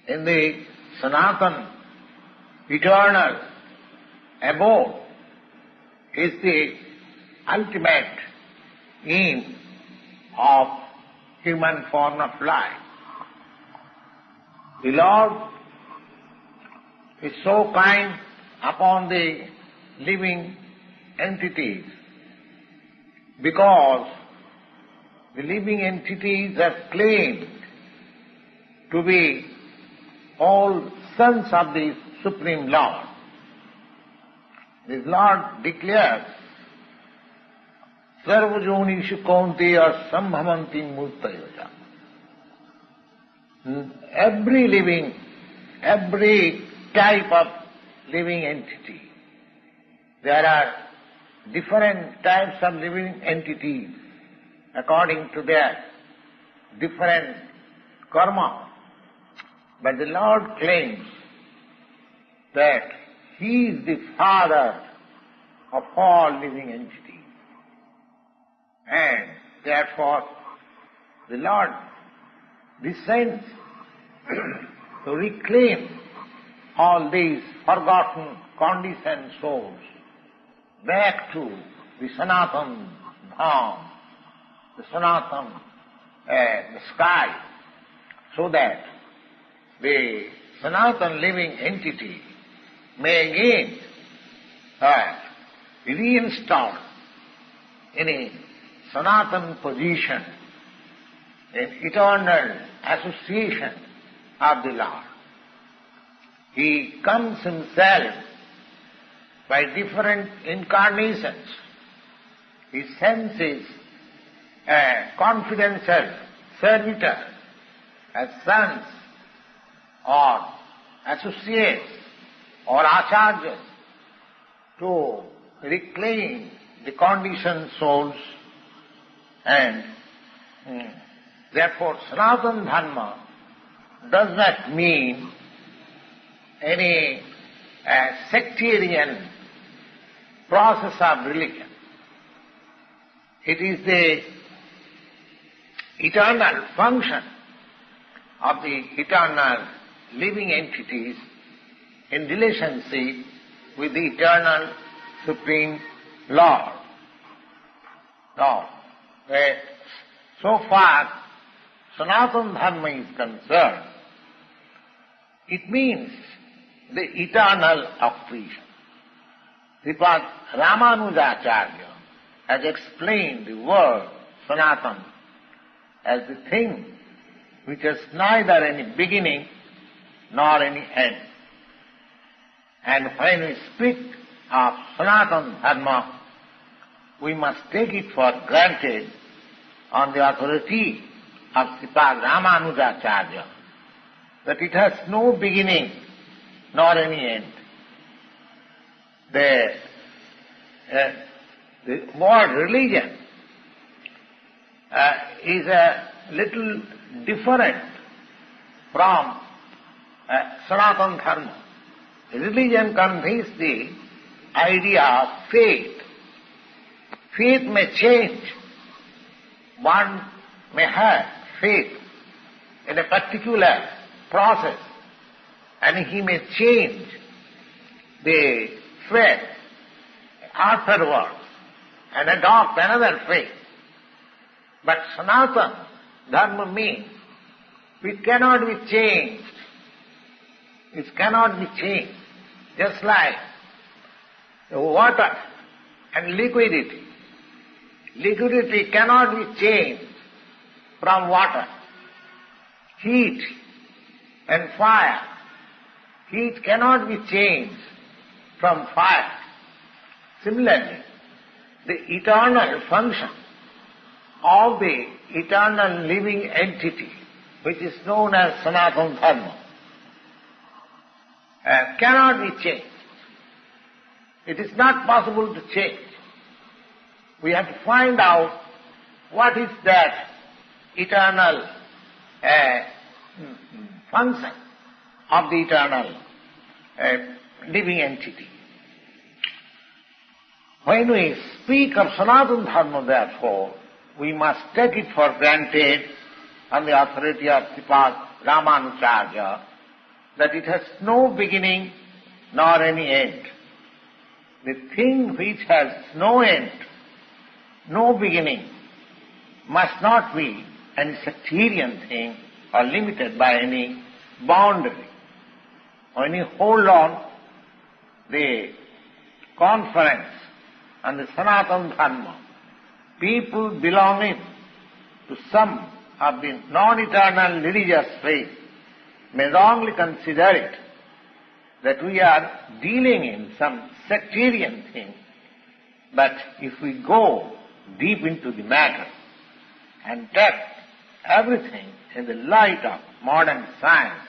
in the Sanatan eternal abode is the ultimate aim of human form of life. The Lord is so kind upon the living entities because the living entities are claimed to be all sons of the Supreme Lord. The Lord declares, Sarvajonishu Kaunteya Sambhavanti Murtayoja. Every type of living entity, there are different types of living entities according to their different karma. But the Lord claims that He is the Father of all living entities. And therefore the Lord descends to reclaim all these forgotten, conditioned souls back to the Sanatan Dham, the Sanatan the sky, so that the Sanatan living entity may again reinstall in a Sanatan position, in eternal association of the Lord. He comes himself by different incarnations. He sends his confidential servitor as sons or associates or acharyas to reclaim the conditioned souls, and therefore Sanatana Dharma does not mean any sectarian process of religion. It is the eternal function of the eternal living entities in relationship with the eternal Supreme Lord. Now, so far Sanatana Dharma is concerned, it means the eternal accretion. Prabhupada Ramanujacharya has explained the word Sanatana as the thing which has neither any beginning nor any end. And when we speak of Sanatana Dharma, we must take it for granted on the authority of Prabhupada Ramanujacharya that it has no beginning nor any end. The word religion is a little different from Sanatana Dharma. Religion conveys the idea of faith. Faith may change. One may have faith in a particular process, and he may change the faith afterwards and adopt another faith. But Sanatana Dharma means it cannot be changed. It cannot be changed. Just like water and liquidity. Liquidity cannot be changed from water. Heat and fire. Heat cannot be changed from fire. Similarly, the eternal function of the eternal living entity, which is known as Sanatana Dharma, cannot be changed. It is not possible to change. We have to find out what is that eternal function of the eternal living entity. When we speak of Sanatana Dharma, therefore, we must take it for granted on the authority of Prabhupada Ramanujarya that it has no beginning nor any end. The thing which has no end, no beginning, must not be any sectarian thing or limited by any boundary. When you hold on the conference on the Sanatana Dharma, people belonging to some of the non-eternal religious faith may wrongly consider it that we are dealing in some sectarian thing. But if we go deep into the matter and test everything in the light of modern science,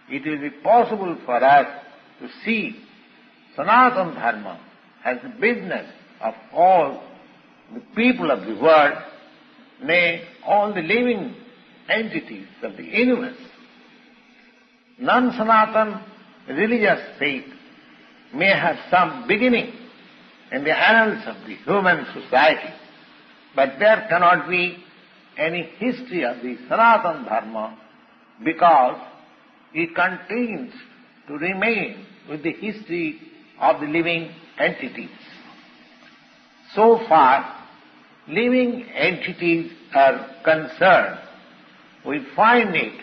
it will be possible for us to see Sanatana Dharma as the business of all the people of the world, nay, all the living entities of the universe. Non-Sanatana religious faith may have some beginning in the annals of the human society, but there cannot be any history of the Sanatana Dharma because it contains to remain with the history of the living entities. So far, living entities are concerned, we find it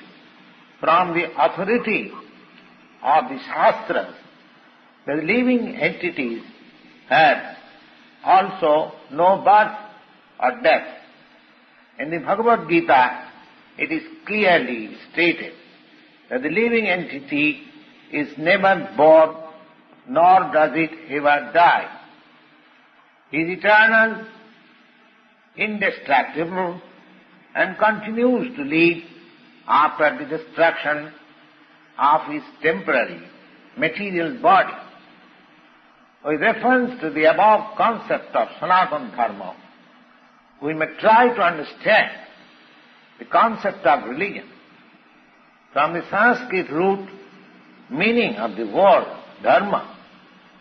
from the authority of the Shastras that the living entities have also no birth or death. In the Bhagavad Gita, it is clearly stated that the living entity is never born nor does it ever die. He is eternal, indestructible, and continues to live after the destruction of his temporary material body. With reference to the above concept of Sanatana Dharma, we may try to understand the concept of religion. From the Sanskrit root meaning of the word dharma,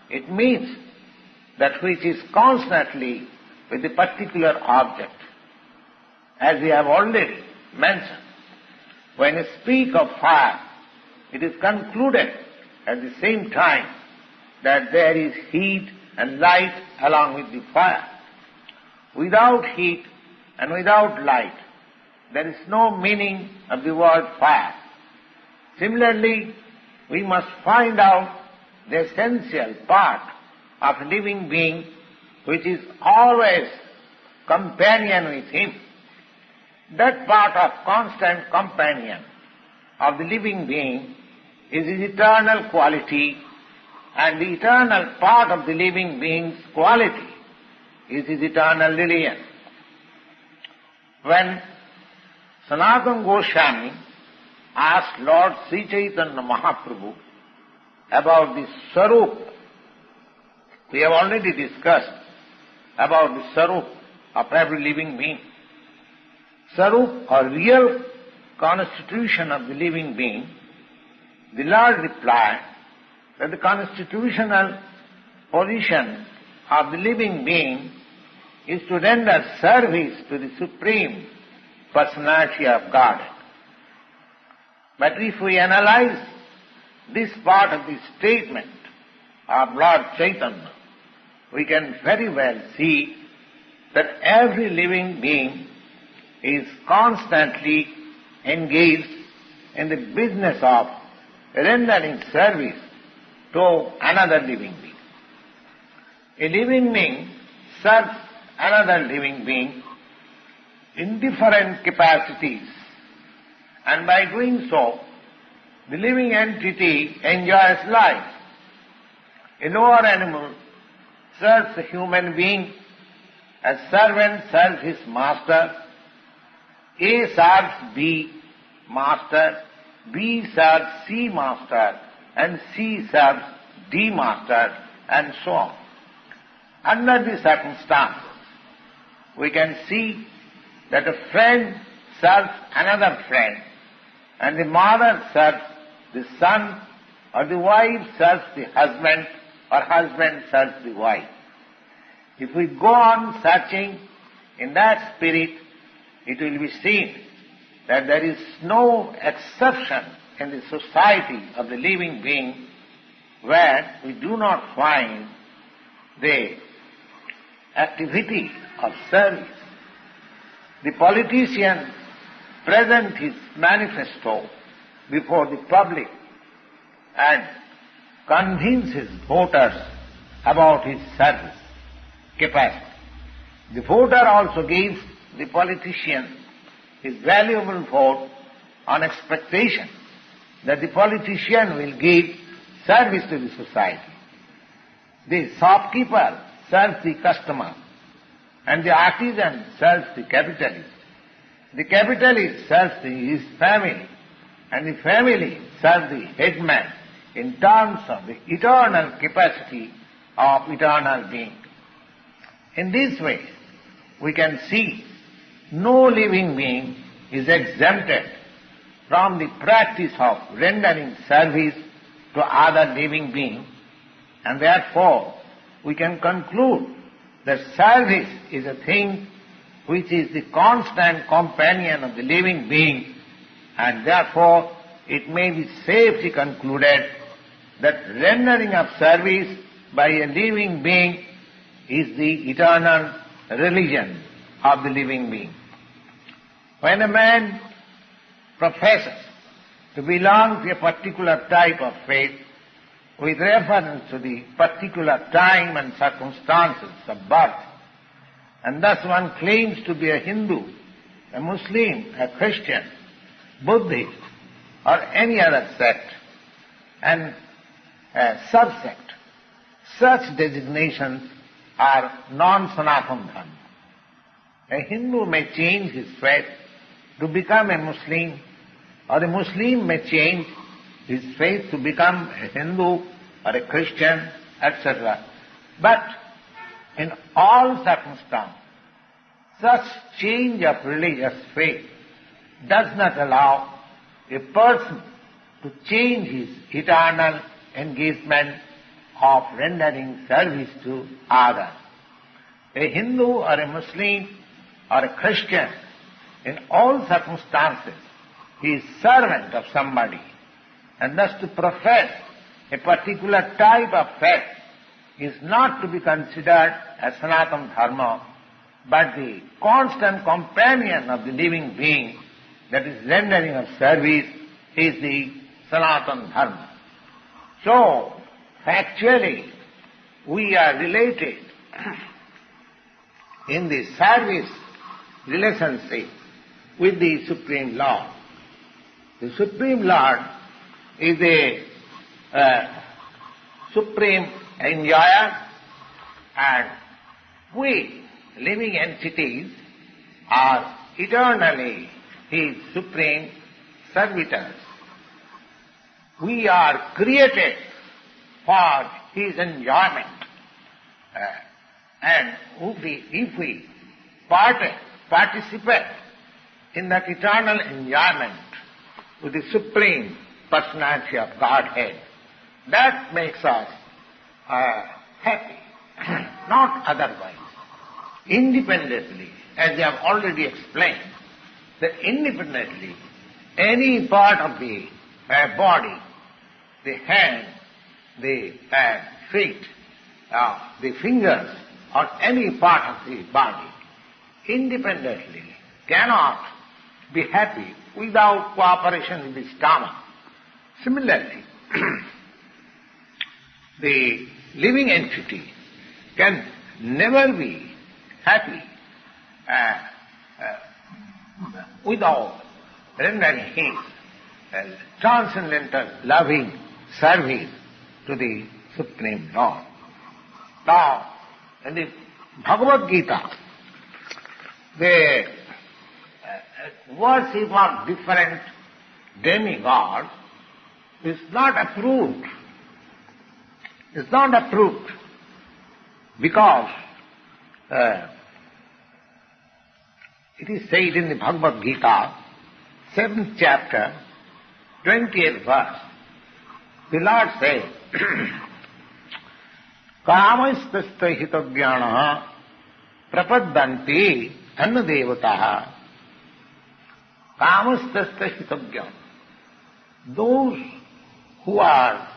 it means that which is constantly with a particular object. As we have already mentioned, when we speak of fire, it is concluded at the same time that there is heat and light along with the fire. Without heat and without light, there is no meaning of the word fire. Similarly, we must find out the essential part of a living being which is always companion with him. That part of constant companion of the living being is his eternal quality, and the eternal part of the living being's quality is his eternal religion. When Sanatana Goswami asked Lord Sri Chaitanya Mahaprabhu about the Sarup, we have already discussed about the Sarup of every living being. Sarup, or real constitution of the living being, the Lord replied that the constitutional position of the living being is to render service to the Supreme Personality of Godhead. But if we analyze this part of the statement of Lord Chaitanya, we can very well see that every living being is constantly engaged in the business of rendering service to another living being. A living being serves another living being in different capacities, and by doing so, the living entity enjoys life. A lower animal serves a human being, a servant serves his master, A serves B master, B serves C master, and C serves D master, and so on. Under these circumstances, we can see that a friend serves another friend, and the mother serves the son, or the wife serves the husband, or husband serves the wife. If we go on searching in that spirit, it will be seen that there is no exception in the society of the living being where we do not find the activity of service. The politician presents his manifesto before the public and convinces voters about his service capacity. The voter also gives the politician his valuable vote on expectation that the politician will give service to the society. The shopkeeper serves the customer, and the artisan serves the capitalist. The capitalist serves his family, and the family serves the headman in terms of the eternal capacity of eternal being. In this way, we can see no living being is exempted from the practice of rendering service to other living beings, and therefore we can conclude that service is a thing which is the constant companion of the living being, and therefore it may be safely concluded that rendering of service by a living being is the eternal religion of the living being. When a man professes to belong to a particular type of faith with reference to the particular time and circumstances of birth, and thus one claims to be a Hindu, a Muslim, a Christian, Buddhist, or any other sect, and a subsect, such designations are non-Sanatana Dharma. A Hindu may change his faith to become a Muslim, or a Muslim may change his faith to become a Hindu or a Christian, etc. But in all circumstances, such change of religious faith does not allow a person to change his eternal engagement of rendering service to others. A Hindu or a Muslim or a Christian, in all circumstances, he is servant of somebody, and thus to profess a particular type of faith is not to be considered as Sanatana Dharma, but the constant companion of the living being, that is rendering of service, is the Sanatana Dharma. So, factually, we are related in the service relationship with the Supreme Lord. The Supreme Lord is a supreme enjoyer, and we, living entities, are eternally His supreme servitors. We are created for His enjoyment, and if we participate in that eternal enjoyment with the Supreme Personality of Godhead, that makes us happy, not otherwise. Independently, as I have already explained, that independently, any part of the body, the hand, the feet, the fingers, or any part of the body, independently cannot be happy without cooperation with the stomach. Similarly, the living entity can never be happy without rendering his transcendental loving service to the Supreme Lord. Now, in the Bhagavad Gita, the worship of different demigods is not approved. It's not approved because It is said in the Bhagavad Gita, 7th chapter, 20th verse, the Lord says, Kamastasya hitavyana prapaddanti annadevataha. Kamastasya hitavyana. Those who are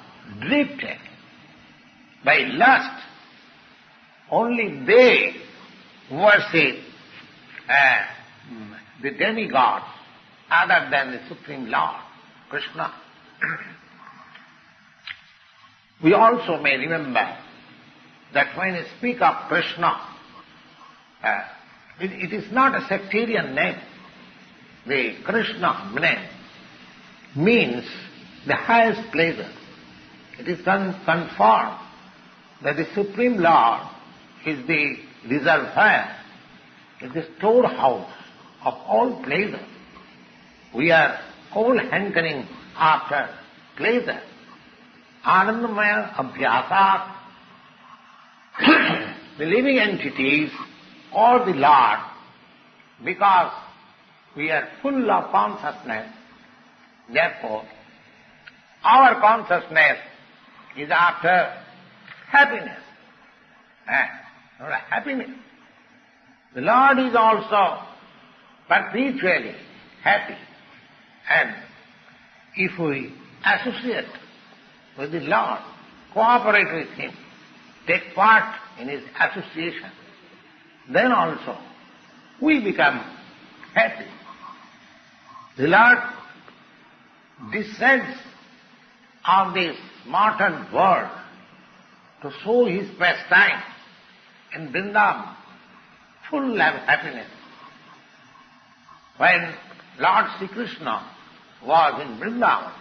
drifted by lust, only they worship the demigods other than the Supreme Lord, Krishna. We also may remember that when we speak of Krishna, it is not a sectarian name. The Krishna name means the highest pleasure. It is confirmed that the Supreme Lord is the reservoir, is the storehouse of all pleasure. We are all hankering after pleasure. Anandamaya abhyasat. The living entities or the Lord, because we are full of consciousness, therefore our consciousness is after happiness. Happiness. The Lord is also perpetually happy. And if we associate with the Lord, cooperate with Him, take part in His association, then also we become happy. The Lord descends on this mortal world to show His pastime in Vrindavan, full of happiness. When Lord Sri Krishna was in Vrindavan,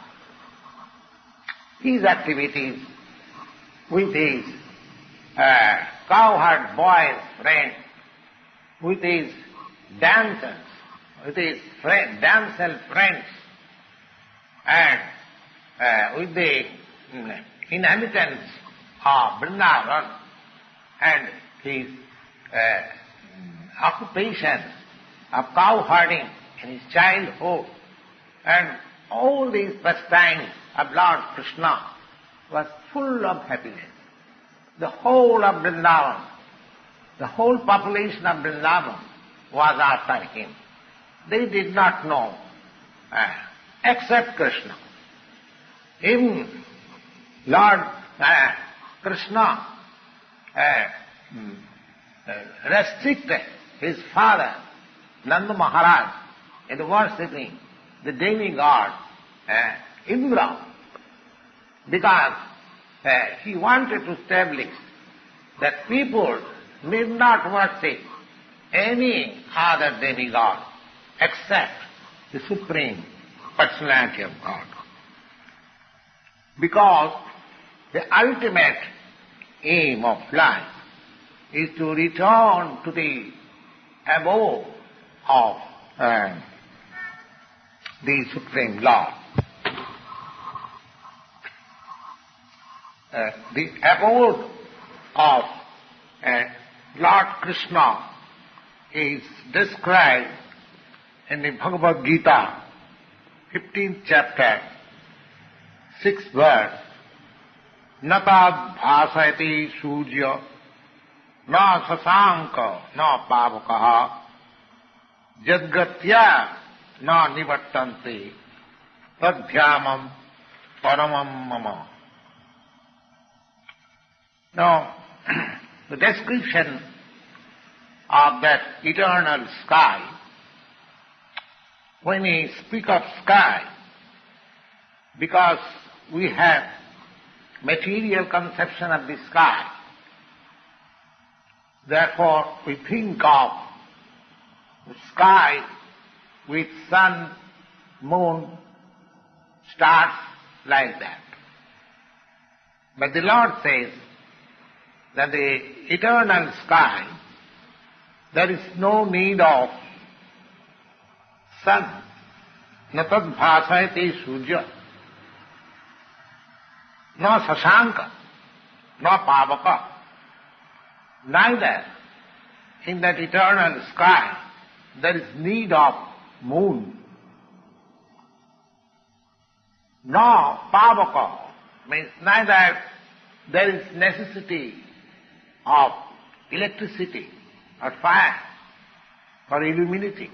his activities with his cowherd boy friends, with his dancers, with his damsel friends, and with the inhabitants of Vrindavan, and his occupation of cow herding in his childhood, and all these pastimes of Lord Krishna was full of happiness. The whole of Vrindavan, the whole population of Vrindavan was after him. They did not know except Krishna. Even Lord Krishna restricted his father, Nanda Maharaj, in worshipping the demigod Indra, because he wanted to establish that people need not worship any other demigod except the Supreme Personality of God. Because the ultimate aim of life is to return to the abode of the Supreme Lord. The abode of Lord Krishna is described in the Bhagavad Gita, 15th chapter, 6th verse. Natad bhasayati surya na sasanka na pavakaha jadgatya na nivattante tadhyamam paramam mama. Now, the description of that eternal sky, when we speak of sky, because we have material conception of the sky, therefore we think of the sky with sun, moon, stars, like that. But the Lord says that the eternal sky, there is no need of sun. Natad bhasayati surya, no sasanka, no pavaka. Neither in that eternal sky there is need of moon. No pavaka means neither there is necessity of electricity or fire for illuminating,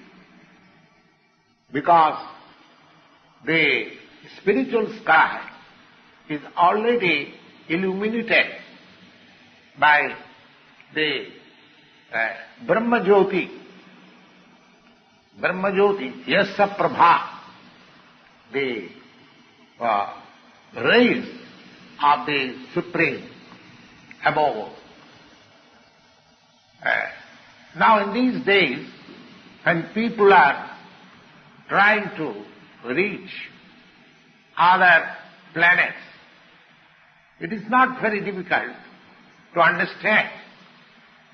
because the spiritual sky is already illuminated by the Brahma Jyoti. Brahma Jyoti, Yasya Prabha, the rays of the Supreme above. Now in these days, when people are trying to reach other planets, it is not very difficult to understand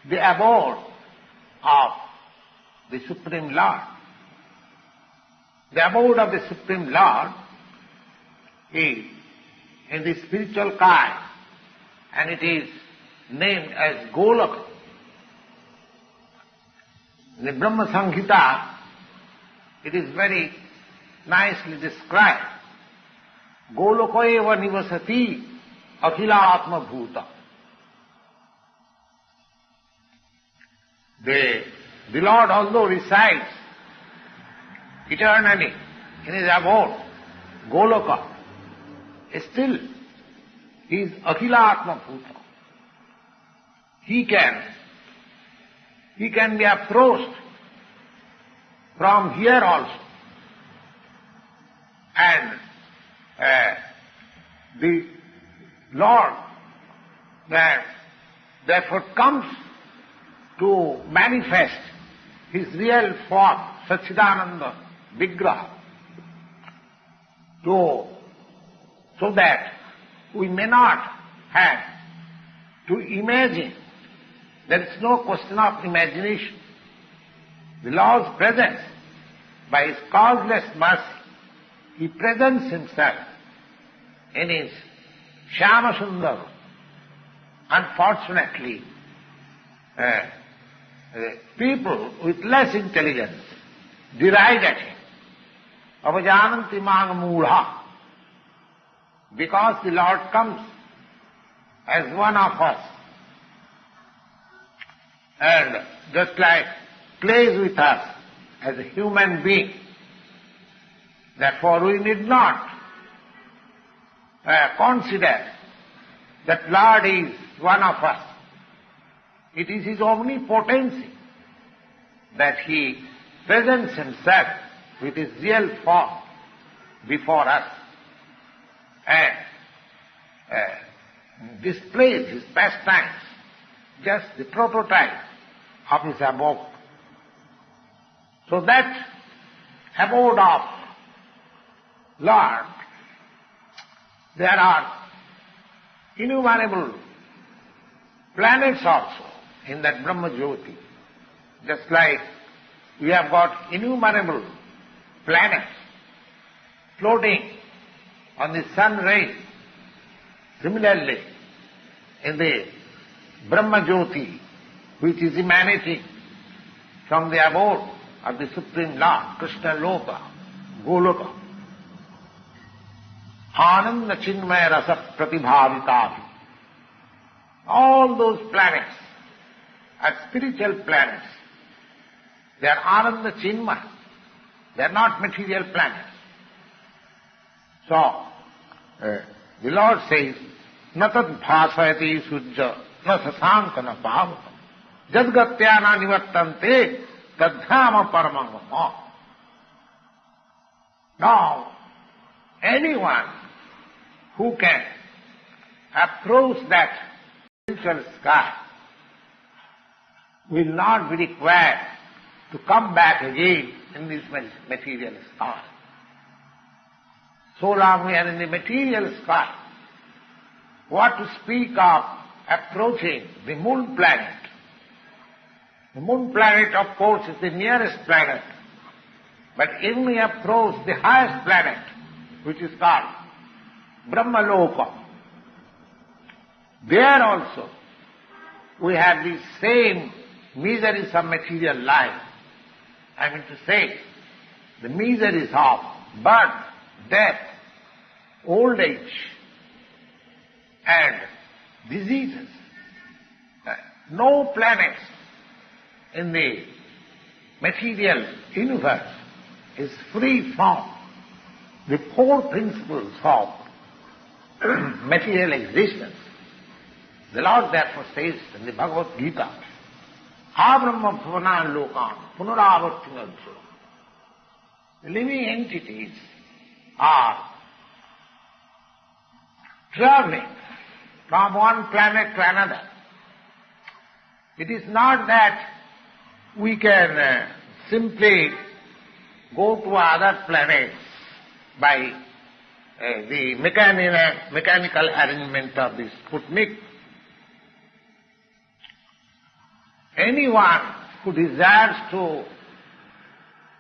the abode of the Supreme Lord. The abode of the Supreme Lord is in the spiritual sky, and it is named as Golaka. In the Brahma Samhita, it is very nicely described. Golaka eva nivasati akhila atma bhuta. The Lord, although resides eternally in his abode, Golaka, still he is akhila atma bhuta. He can be approached from here also. And the Lord therefore comes to manifest his real form, Satchidananda Vigraha, so that we may not have to imagine. There is no question of imagination. The Lord's presence, by his causeless mercy, he presents himself in his Shyama Sundar. Unfortunately, people with less intelligence deride at him. Avajananti mang mudha. Because the Lord comes as one of us, and just like plays with us as a human being. Therefore we need not consider that Lord is one of us. It is his omnipotency that he presents himself with his real form before us and displays his pastimes, just the prototype of his abode. So that abode of Lord, there are innumerable planets also in that Brahma Jyoti. Just like we have got innumerable planets floating on the sun rays, similarly in the Brahma Jyoti, which is emanating from the abode of the Supreme Lord, Krishna Loka, Goloka, Ananda Chinmaya Rasa Pratibhavitavi. All those planets are spiritual planets. They are Ananda Chinmaya. They are not material planets. So, the Lord says, Natat bhasayati sujja, na sasanka na pavaka, jadgatyana nivattante, tadhyama paramangama. Now, anyone who can approach that spiritual sky will not be required to come back again in this material sky. So long we are in the material sky, what to speak of approaching the moon planet? The moon planet, of course, is the nearest planet, but even we approach the highest planet, which is called Brahmaloka. There also we have the same miseries of material life. I mean to say, the miseries of birth, death, old age, and diseases. No planets in the material universe is free from the four principles of material existence. The Lord therefore says in the Bhagavad Gita, Abrahma bhavanan lokan punaravartinam. The living entities are traveling from one planet to another. It is not that we can simply go to other planets by the mechanical arrangement of the Sputnik. Anyone who desires to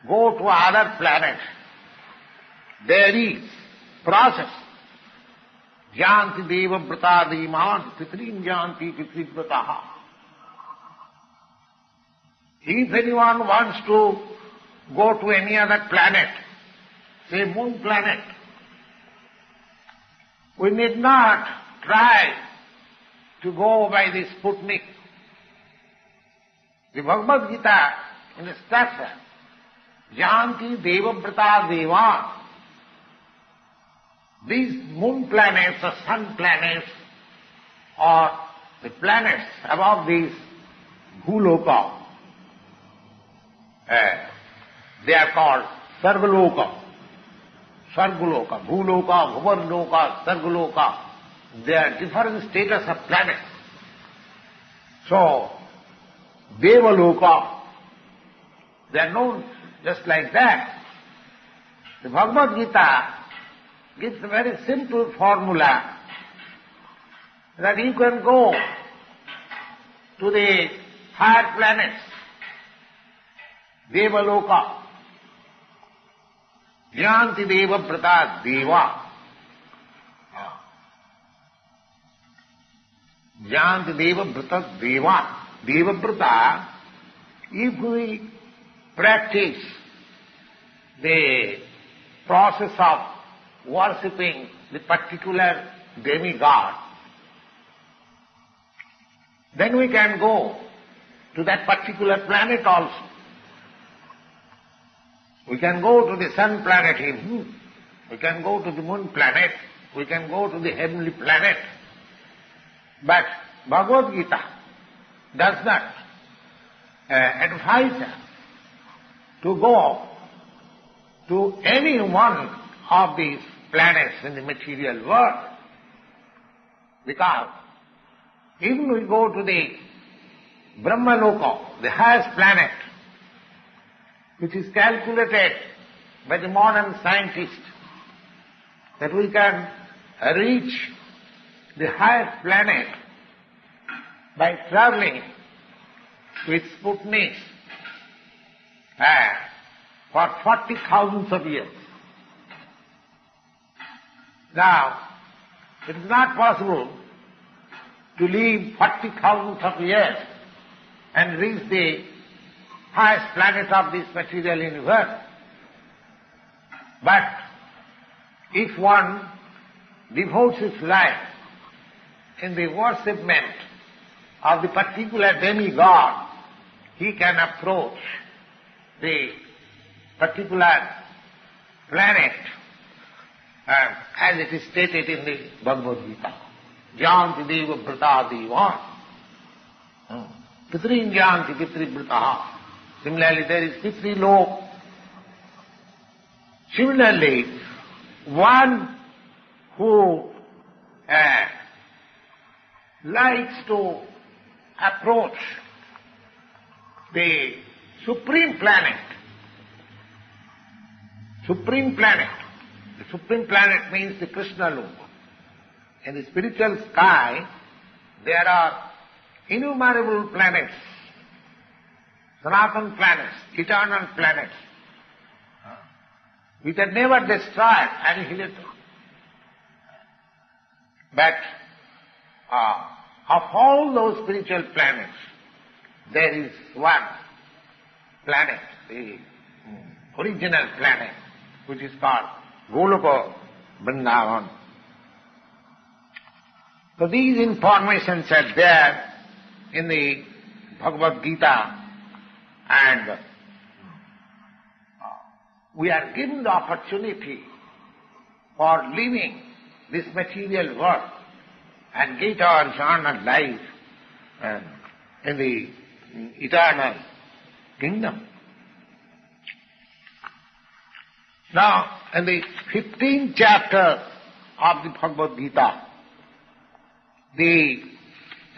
go to other planets, there is process. Janti deva brata diman pitrim janti pitri brataha. If anyone wants to go to any other planet, say moon planet, we need not try to go by the Sputnik. The Bhagavad Gita instructs us, Janti deva brata deva. These moon planets or sun planets or the planets above these Bhuloka, they are called Sarvaloka. Sargaloka, Bhuloka, Bhuvarloka, Sargaloka. They are different status of planets. So, Devaloka, they are known just like that. The Bhagavad Gita gives a very simple formula that you can go to the higher planets, Devaloka, Janti deva brata deva. Janti deva brata deva. Deva brata, if we practice the process of worshipping the particular demigod, then we can go to that particular planet also. We can go to the sun planet, we can go to the moon planet, we can go to the heavenly planet. But Bhagavad Gita does not advise us to go to any one of these planets in the material world. Because even we go to the Brahmaloka, the highest planet, which is calculated by the modern scientist, that we can reach the highest planet by traveling with Sputniks for 40,000 of years. Now, it is not possible to live 40,000 of years and reach the highest planet of this material universe. But if one devotes his life in the worshipment of the particular demigod, he can approach the particular planet as it is stated in the Bhagavad Gita. Janti deva brata deva. Pitrin janti pitri brataha. Similarly, there is pitri lok. Similarly, one who likes to approach the supreme planet. Supreme planet. The supreme planet means the Krishna Loka. In the spiritual sky, there are innumerable planets, Sanatana planets, eternal planets, which are never destroyed, annihilated. But of all those spiritual planets, there is one planet, the original planet, which is called Goloka Vrindavan. So these informations are there in the Bhagavad Gita, and we are given the opportunity for living this material world and get our eternal life in the eternal kingdom. Now, in the 15th chapter of the Bhagavad Gita, the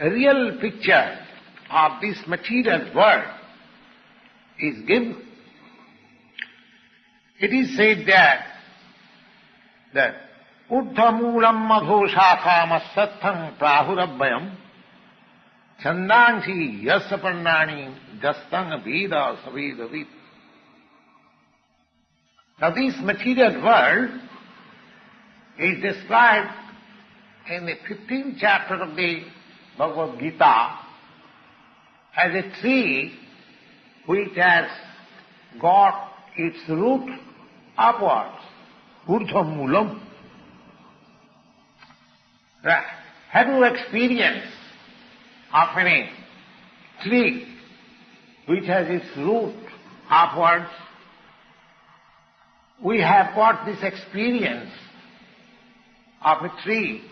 real picture of this material world is given. It is said that Uddhamulam madhoshakha masatham prahurabbayam chandansi yasaparnani jastang veda savedavit. Now this material world is described in the 15th chapter of the Bhagavad Gita as a tree which has got its root upwards, urdhva moolam. Have you experienced of any tree which has its root upwards? We have got this experience of a tree,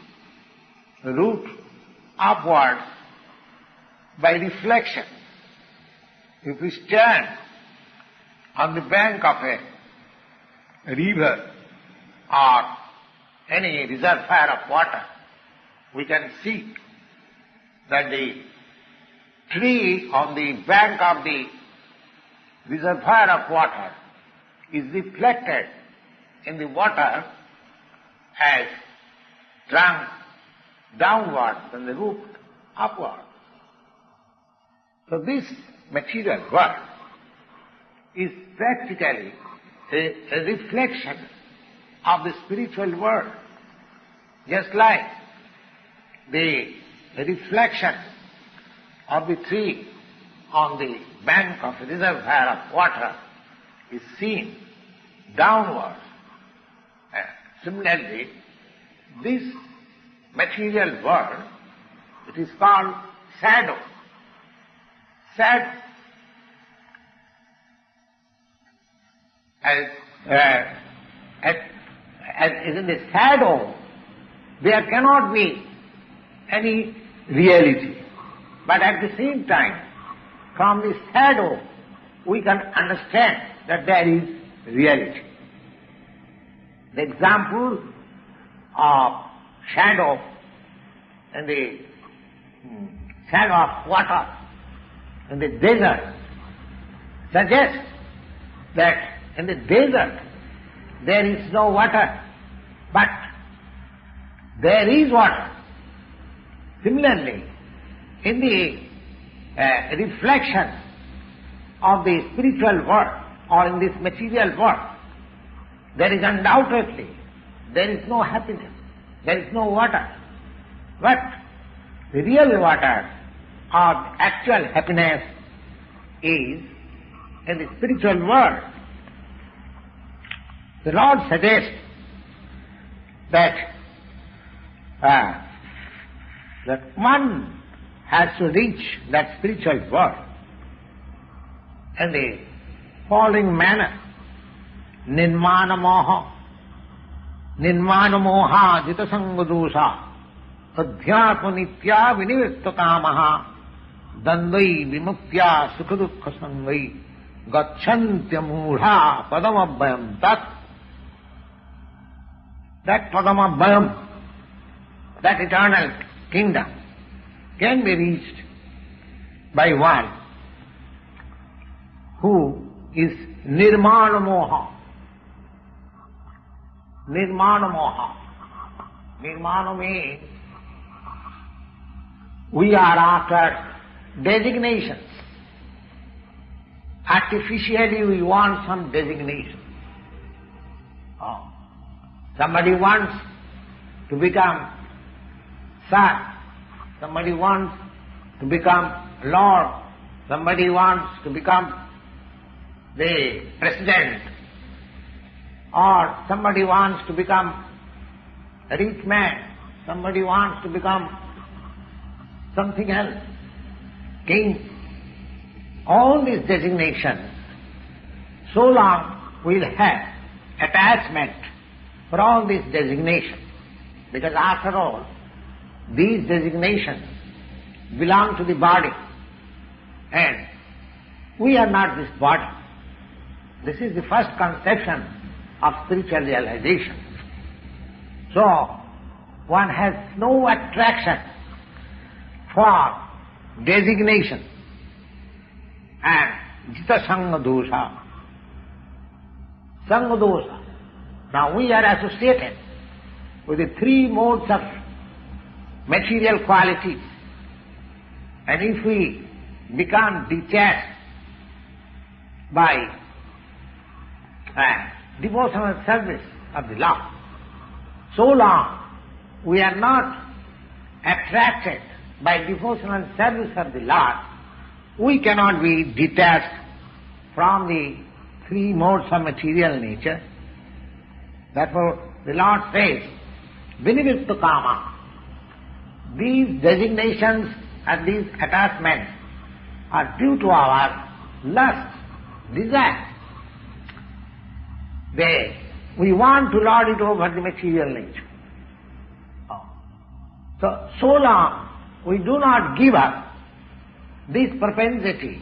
root upwards, by reflection. If we stand on the bank of a river or any reservoir of water, we can see that the tree on the bank of the reservoir of water is reflected in the water as trunk downwards and the root upwards. So this material world is practically a reflection of the spiritual world, just like the reflection of the tree on the bank of a reservoir of water is seen downwards. Similarly, this material world, it is called shadow. As in the shadow, there cannot be any reality. But at the same time, from the shadow, we can understand that there is reality. The example of shadow and the shadow of water in the desert suggests that in the desert there is no water, but there is water. Similarly, in the reflection of the spiritual world or in this material world, there is undoubtedly, there is no happiness, there is no water. But the real water or actual happiness is in the spiritual world. The Lord suggests that one has to reach that spiritual world in the following manner. Nirmana moha jita sangadosha adhyatma nitya vinivitta kamaha dandai vimuktya sukha sangai gacchantya mudha padamabhayam tat. That padamabhayam, that eternal kingdom, can be reached by one who is nirmana moha. Nirmana moha. Nirmana means we are after designations. Artificially we want some designation. Somebody wants to become son. Somebody wants to become Lord. Somebody wants to become the president, or somebody wants to become a rich man, somebody wants to become something else, king, all these designations, so long we'll have attachment for all these designations, because after all, these designations belong to the body, and we are not this body. This is the first conception of spiritual realization. So, one has no attraction for designation and jita sanga dosha. Sanga dosha. Now we are associated with the three modes of material qualities, and if we become detached by devotional service of the Lord, so long we are not attracted by devotional service of the Lord, we cannot be detached from the three modes of material nature. Therefore, the Lord says, Vinivittu kama. These designations and these attachments are due to our lust, desire. We want to lord it over the material nature. So long we do not give up this propensity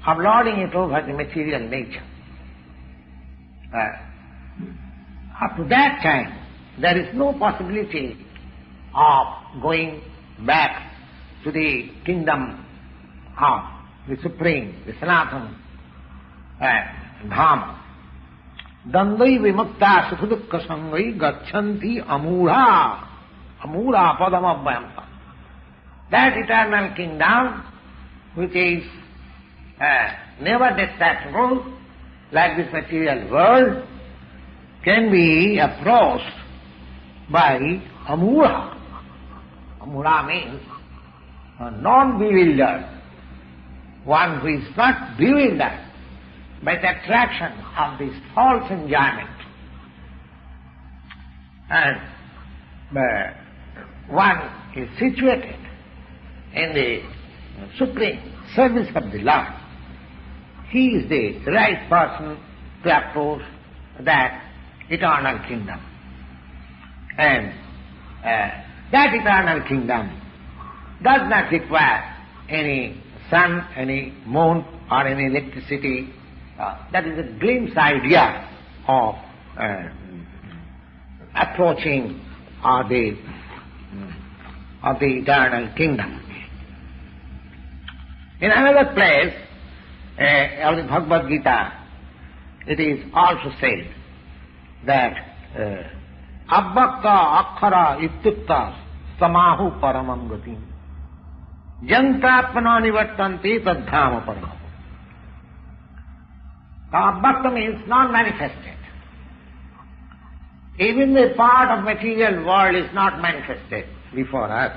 of lording it over the material nature. Up to that time, there is no possibility of going back to the kingdom of the Supreme, the Sanatana Dharma. Dandai vimukta sukhadukka sangai gachanti amura padamabhyamsa. That eternal kingdom, which is never detachable, like this material world, can be approached by amura. Amura means a non-bewildered, one who is not bewildered by the attraction of this false enjoyment. And one is situated in the supreme service of the Lord. He is the right person to approach that eternal kingdom. And that eternal kingdom does not require any sun, any moon, or any electricity. That is a glimpse idea of approaching the eternal kingdom. In another place of the Bhagavad Gita, it is also said that abbakta akkhara ityukta samahu paramam gatim jantapana nivartanti tadhama paramam. Now, abbakta means non-manifested. Even the part of material world is not manifested before us.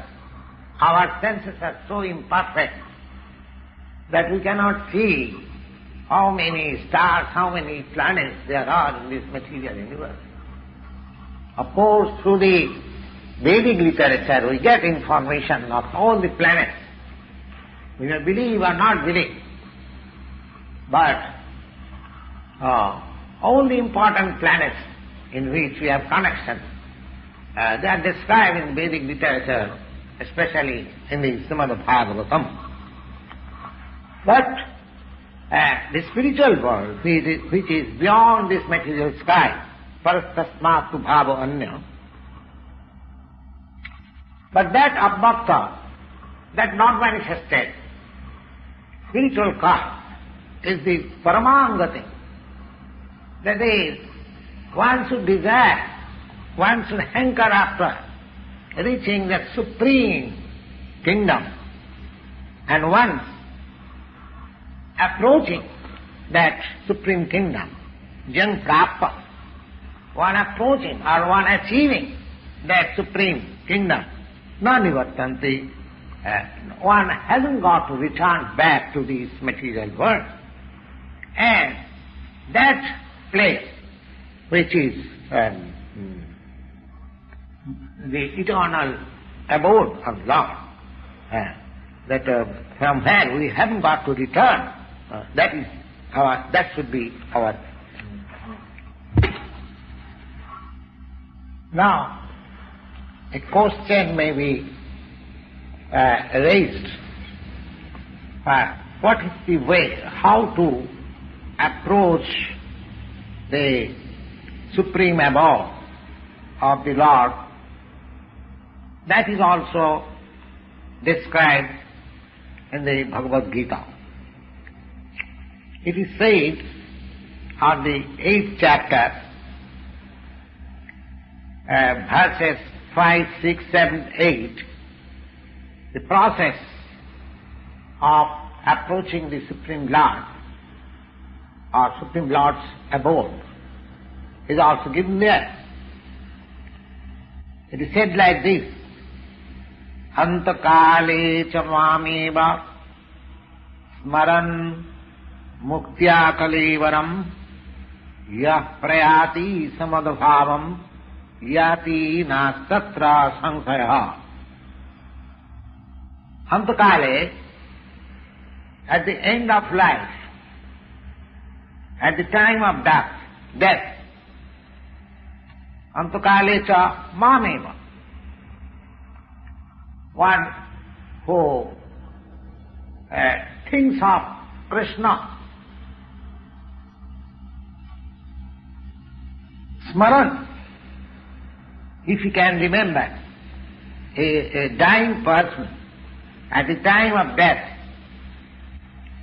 Our senses are so imperfect that we cannot see how many stars, how many planets there are in this material universe. Of course, through the Vedic literature we get information of all the planets. We may believe or not believe, but all the important planets in which we have connection, they are described in Vedic literature, especially in the Srimad Bhagavatam. But the spiritual world, which is beyond this material sky, parastasmatu bhava anya, but that abbakta, that not manifested spiritual cause, is the paramangati. That is, one should desire, one should hanker after reaching that supreme kingdom, and once approaching that supreme kingdom, jan prapta, one approaching or one achieving that supreme kingdom, nanivartanti, one hasn't got to return back to this material world. And that place which is the eternal abode of Lord, that from where we haven't got to return, that should be our. Now, a question may be raised. What is the way, how to approach the supreme abode of the Lord? That is also described in the Bhagavad Gita. It is said on the 8th chapter, verses 5, 6, 7, 8, the process of approaching the Supreme Lord or Supreme Lord's abode is also given there. It is said like this: Antakale cha mameva smaran muktya kalevaram yah prayati samadbhavam yati nastatra sansaya. Antakale, at the end of life, at the time of death, Antakale cha mameva, one who thinks of Krishna, smaran, if he can remember, a dying person at the time of death,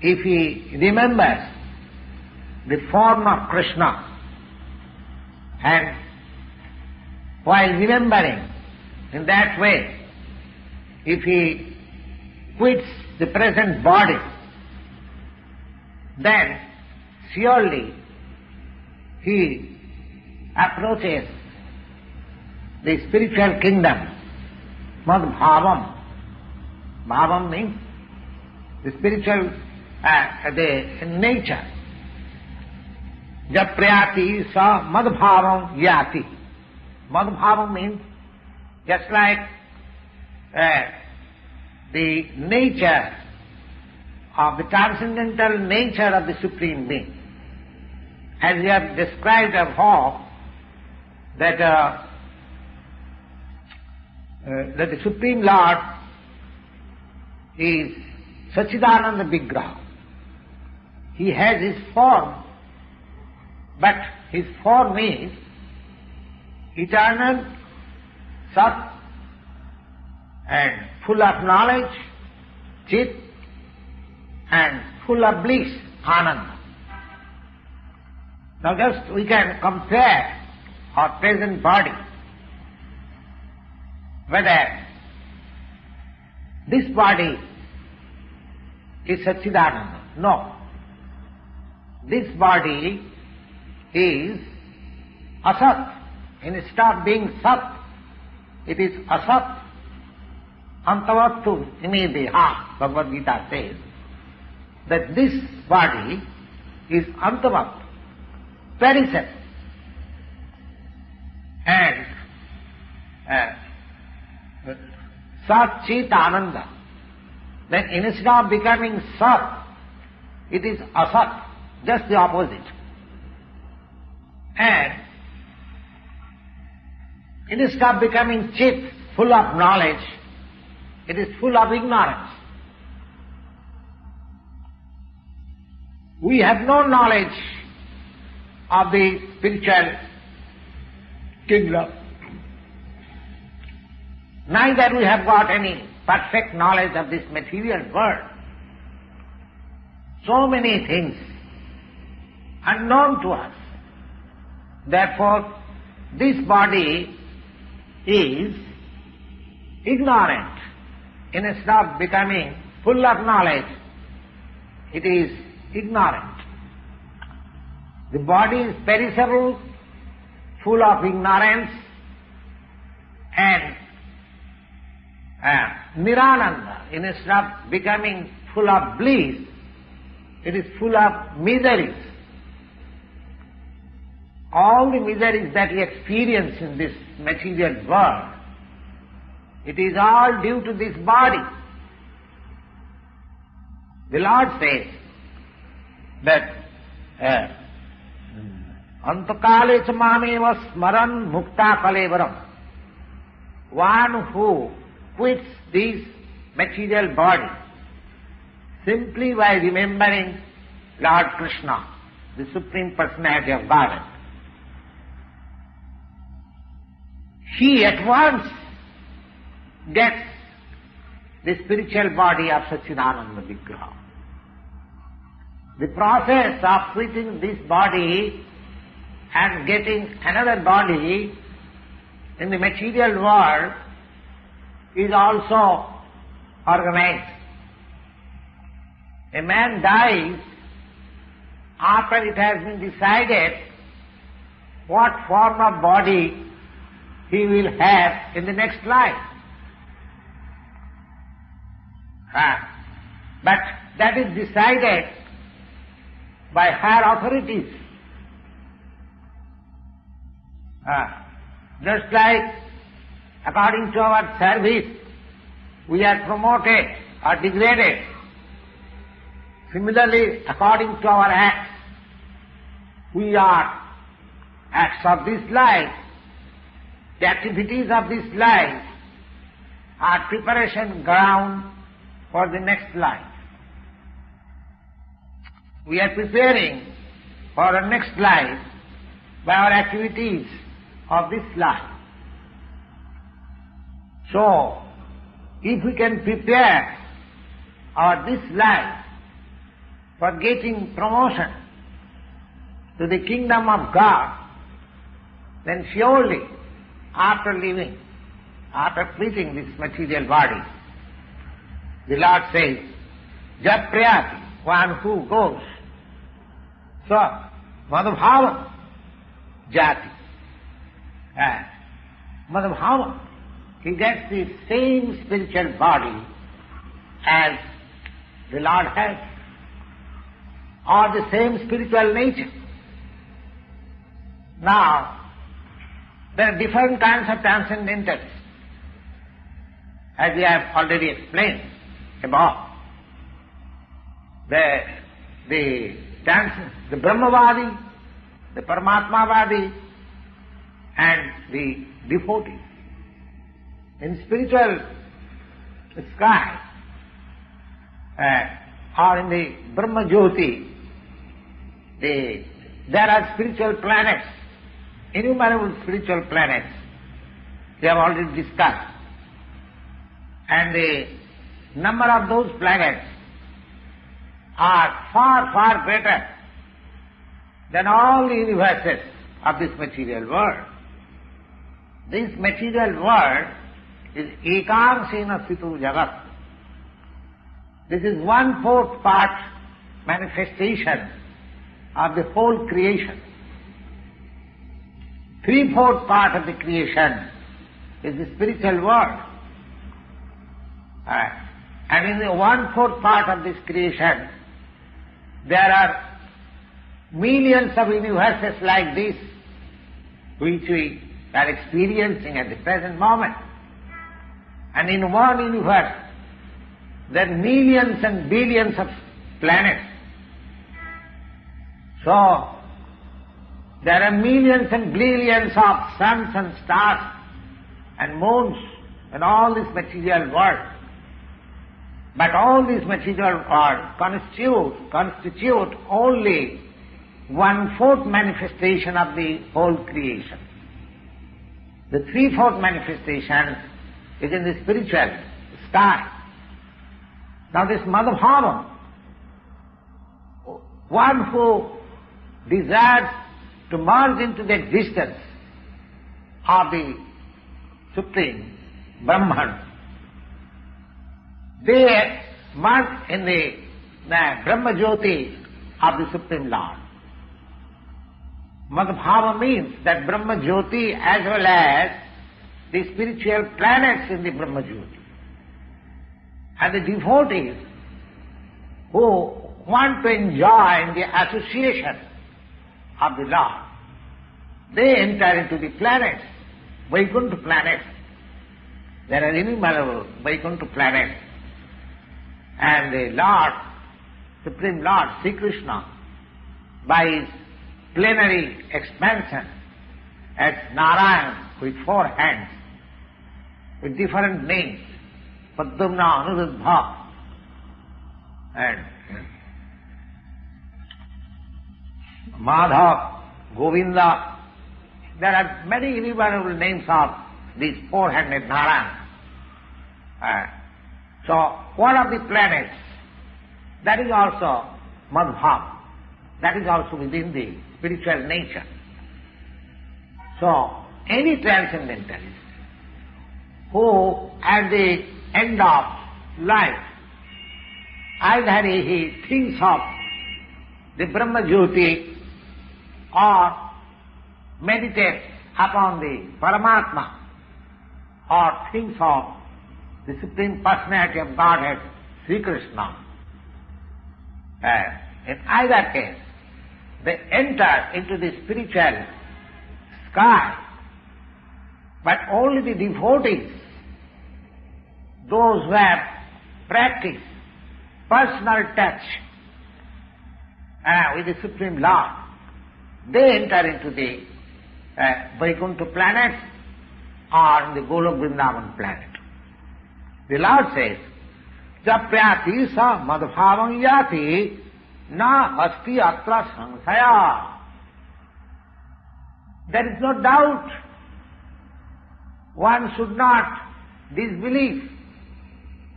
if he remembers the form of Krishna, and while remembering in that way, if he quits the present body, then surely he approaches the spiritual kingdom. Madbhavam. Bhavam means the spiritual, the nature. Japrayati sa madbhavam yati. Madbhavam means just like the nature of the transcendental nature of the Supreme Being. As we have described above, that the Supreme Lord is Sachidananda Vigraha. He has his form, but his form is eternal, Sat, and full of knowledge, Chit, and full of bliss, Ananda. Now just we can compare our present body, whether this body is Satchidananda. No. This body is Asat. Instead of being Sat, it is Asat. Antavattu imedeha, Bhagavad Gita says, that this body is Antavat, perishable. And Sat Chit Ananda. Then instead of becoming Sat, it is Asat, just the opposite. And instead of becoming Chit, full of knowledge, it is full of ignorance. We have no knowledge of the spiritual kingdom. Neither we have got any perfect knowledge of this material world. So many things unknown to us. Therefore, this body is ignorant. Instead of becoming full of knowledge, it is ignorant. The body is perishable, full of ignorance, and Nirananda. Instead of becoming full of bliss, it is full of miseries. all the miseries that he experiences in this material world, it is all due to this body. The Lord says that Antakale chamameva smaran mukta kalevaram. One who quits this material body simply by remembering Lord Krishna, the Supreme Personality of Godhead, he at once gets the spiritual body of Satchidananda Vigraha. The process of quitting this body and getting another body in the material world is also organized. A man dies after it has been decided what form of body he will have in the next life. But that is decided by higher authorities. Just like according to our service, we are promoted or degraded. Similarly, according to our acts, we are acts of this life. The activities of this life are preparation ground for the next life. We are preparing for our next life by our activities of this life. So, if we can prepare our this life for getting promotion to the kingdom of God, then surely after living, after quitting this material body, the Lord says, Jat Prayati, one who goes, so Madhubhava Jati. Madhubhava, he gets the same spiritual body as the Lord has, or the same spiritual nature. Now, there are different kinds of transcendentals, as we have already explained above. The Brahmavadi, the Paramatmavadi, and the devotee. In spiritual sky, or in the Brahma Jyoti, there are spiritual planets, innumerable spiritual planets. We have already discussed. And the number of those planets are far, far greater than all the universes of this material world. This material world is ekangsena situ jagat. This is 1/4 part manifestation of the whole creation. 3/4 part of the creation is the spiritual world. And in the 1/4 part of this creation, there are millions of universes like this, which we are experiencing at the present moment. And in one universe, there are millions and billions of planets. So, there are millions and billions of suns and stars and moons and all this material world. But all this material world constitute only 1/4 manifestation of the whole creation. The 3/4 manifestation is in the spiritual sky. Now this Madhubhava, one who desires to merge into the existence of the Supreme Brahman, they merge in the Brahma Jyoti of the Supreme Lord. Madhubhava means that Brahma Jyoti as well as the spiritual planets in the Brahma Jyoti. And the devotees who want to enjoy the association of the Lord, they enter into the planets, Vaikuntha planets. There are innumerable Vaikuntha planets. And the Lord, Supreme Lord, Sri Krishna, by his plenary expansion as Narayan with 4 hands, with different names, Padmana, Anuruddha, and Madhav, Govinda. There are many innumerable names of these 4-handed Narayan. So, one of the planets, that is also Madhav, that is also within the spiritual nature. So, any transcendentalist who at the end of life, either he thinks of the Brahma Jyoti or meditates upon the Paramatma or thinks of the Supreme Personality of Godhead, Sri Krishna. In either case, they enter into the spiritual sky, but only the devotees, those who have practiced personal touch with the Supreme Lord, they enter into the Vaikuntha planet or in the Golok Vrindavan planet. The Lord says, Japyati sa madbhavam yati na asti atra samsaya. There is no doubt. One should not disbelieve.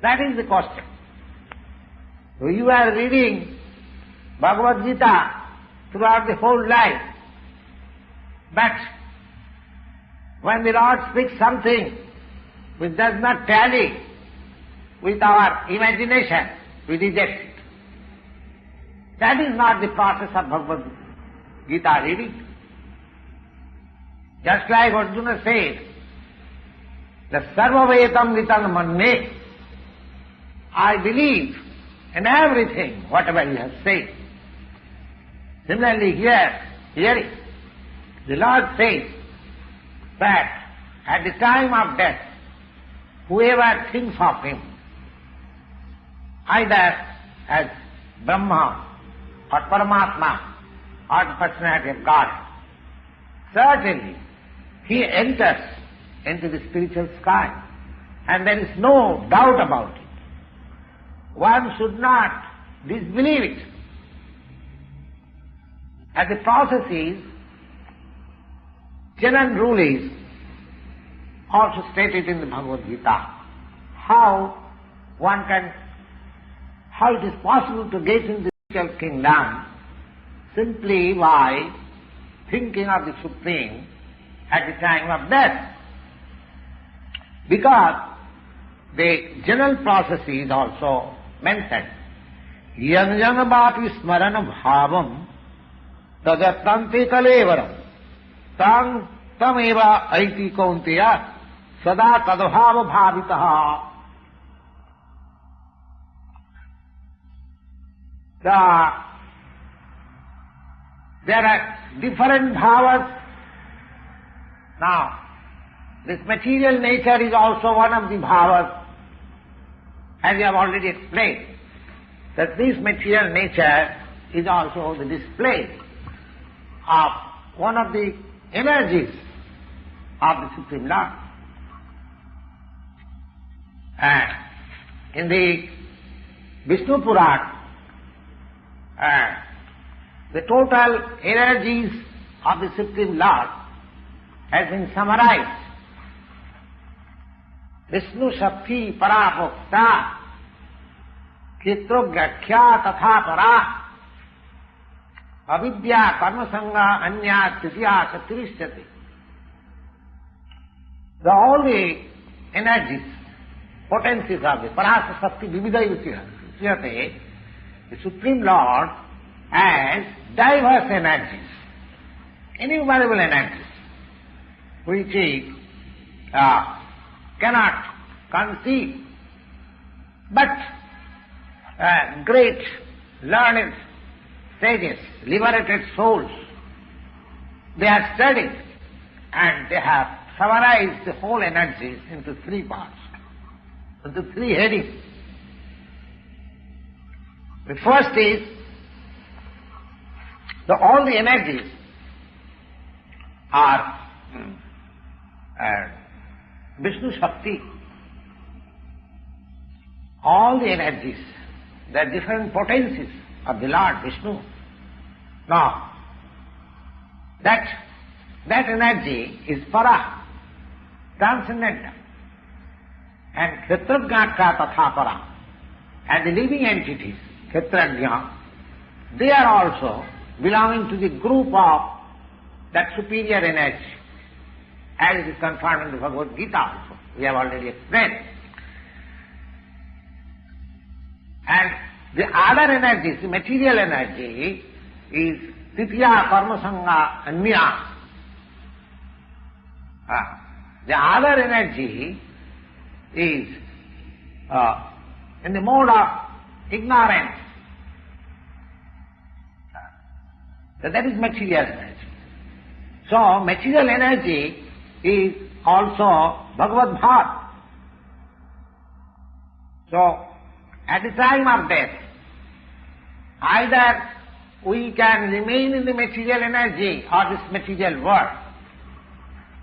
That is the question. So you are reading Bhagavad Gita throughout the whole life, but when the Lord speaks something which does not tally with our imagination, we reject it. That is not the process of Bhagavad Gita reading. Just like Arjuna said, the Sarvavetam Vitam Manne, I believe in everything, whatever he has said. Similarly here, hearing, the Lord says that at the time of death, whoever thinks of him, either as Brahma or Paramatma or the personality of God, certainly he enters into the spiritual sky, and there is no doubt about it. One should not disbelieve it. As the process is, general rule is also stated in the Bhagavad Gita, how it is possible to get into the spiritual kingdom simply by thinking of the Supreme at the time of death. Because the general process is also mentioned. Yanjanabhati smarana bhavam tadatante kalevaram tam tameva aiti kaunteya sada tadbhava bhavitaha. There are different bhavas. Now, this material nature is also one of the bhavas, as we have already explained, that this material nature is also the display of one of the energies of the Supreme Lord. And in the Vishnu Puran, the total energies of the Supreme Lord has been summarized. Vishnu Shakti Parapokta Kitrogyakhya Tatha Para Avidya Karma Sangha Anya Titya Satirishchati. All the energies, potencies of the Parasa Shakti Vividayutyate, the Supreme Lord has diverse energies, innumerable energies, which he cannot conceive. But great learned sages, liberated souls, they are studied and they have summarized the whole energies into three parts, into three headings. The first is all the energies are Vishnu Shakti. All the energies, the different potencies of the Lord Vishnu. Now, that energy is para, transcendental. And Kshetrajñaka tatha para. And the living entities, Kshetrajña, they are also belonging to the group of that superior energy, as it is confirmed in the Bhagavad Gita also. We have already explained. And the other energies, the material energy, is titiya karma sangha anya. The other energy is in the mode of ignorance. So that is material energy. So material energy is also Bhagavad Bhat. So at the time of death, either we can remain in the material energy or this material world,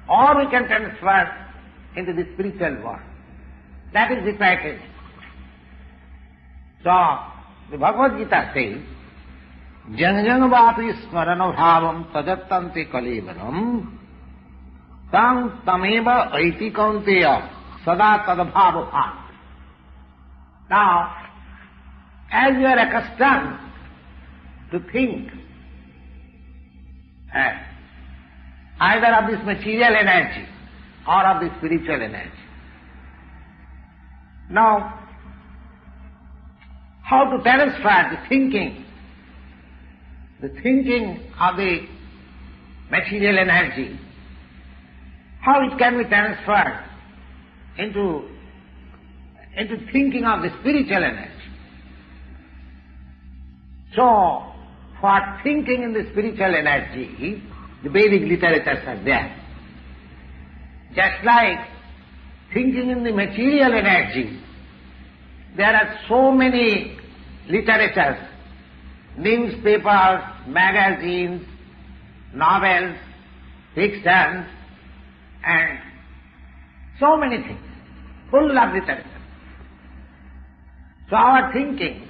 or we can transfer into the spiritual world. That is the criteria. So the Bhagavad Gita says, Jang jang vāpi smarana bhavam tajattanti kalivaram tam tameva aiti kaunteya sada tadabhava bhav. Now, as you are accustomed to think either of this material energy or of the spiritual energy, now, how to transfer the thinking of the material energy, how it can be transferred into thinking of the spiritual energy. So, for thinking in the spiritual energy, the Vedic literatures are there. Just like thinking in the material energy, there are so many literatures, newspapers, magazines, novels, fictions, and so many things, full of literature. So our thinking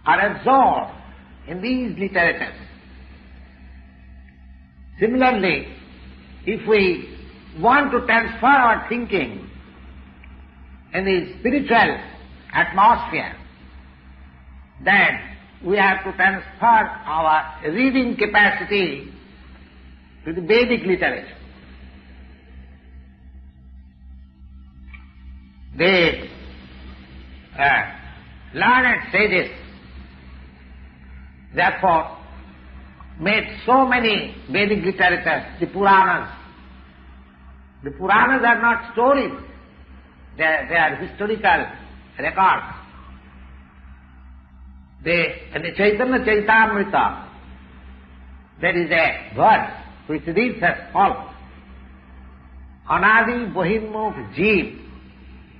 are absorbed in these literatures. Similarly, if we want to transfer our thinking in the spiritual atmosphere, then we have to transfer our reading capacity to the Vedic literature. The learned sages, therefore, made so many Vedic literatures, the Puranas. The Puranas are not stories, they are historical records. In the Chaitanya Charitamrita, there is a verse which reads as follows: Anadi Bohimukh Jeev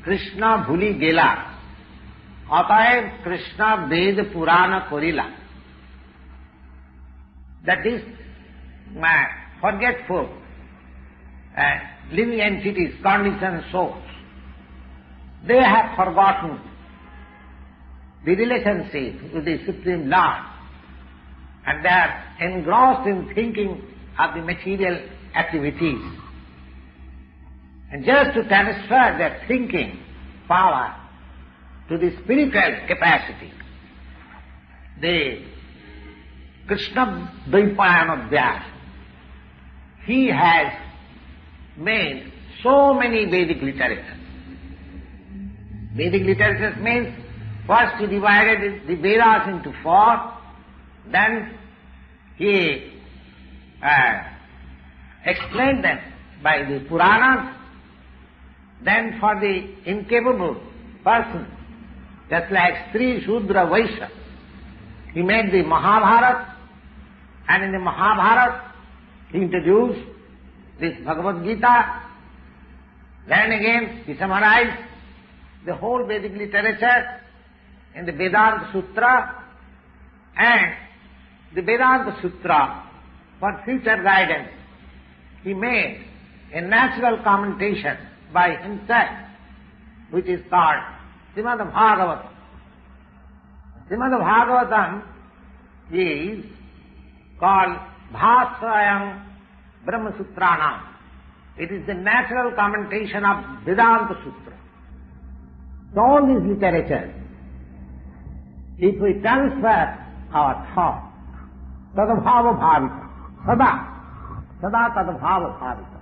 Krishna Bhuli Gela Ataev Krishna Ved Purana Korila. That is, forgetful living entities, conditioned souls, they have forgotten the relationship with the Supreme Lord, and they are engrossed in thinking of the material activities. And just to transfer their thinking power to the spiritual capacity, the Krishna Dvaipayana Vyasa, he has made so many Vedic literatures. Vedic literatures means first he divided the Vedas into four, then he explained them by the Puranas, then for the incapable person, just like Sri Shudra Vaishya, he made the Mahabharata, and in the Mahabharata he introduced this Bhagavad Gita. Then again he summarized the whole Vedic literature in the Vedanta Sutra, and the Vedanta Sutra for future guidance he made a natural commentation by himself, which is called Srimad Bhagavatam. Srimad Bhagavatam is called Bhasayam Brahma Sutranam. It is the natural commentation of Vedanta Sutra. So all these literatures, if we transfer our thought, tadabhava bhavita, sada tadabhava bhavita,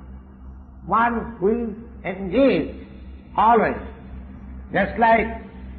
one who is engaged always, just like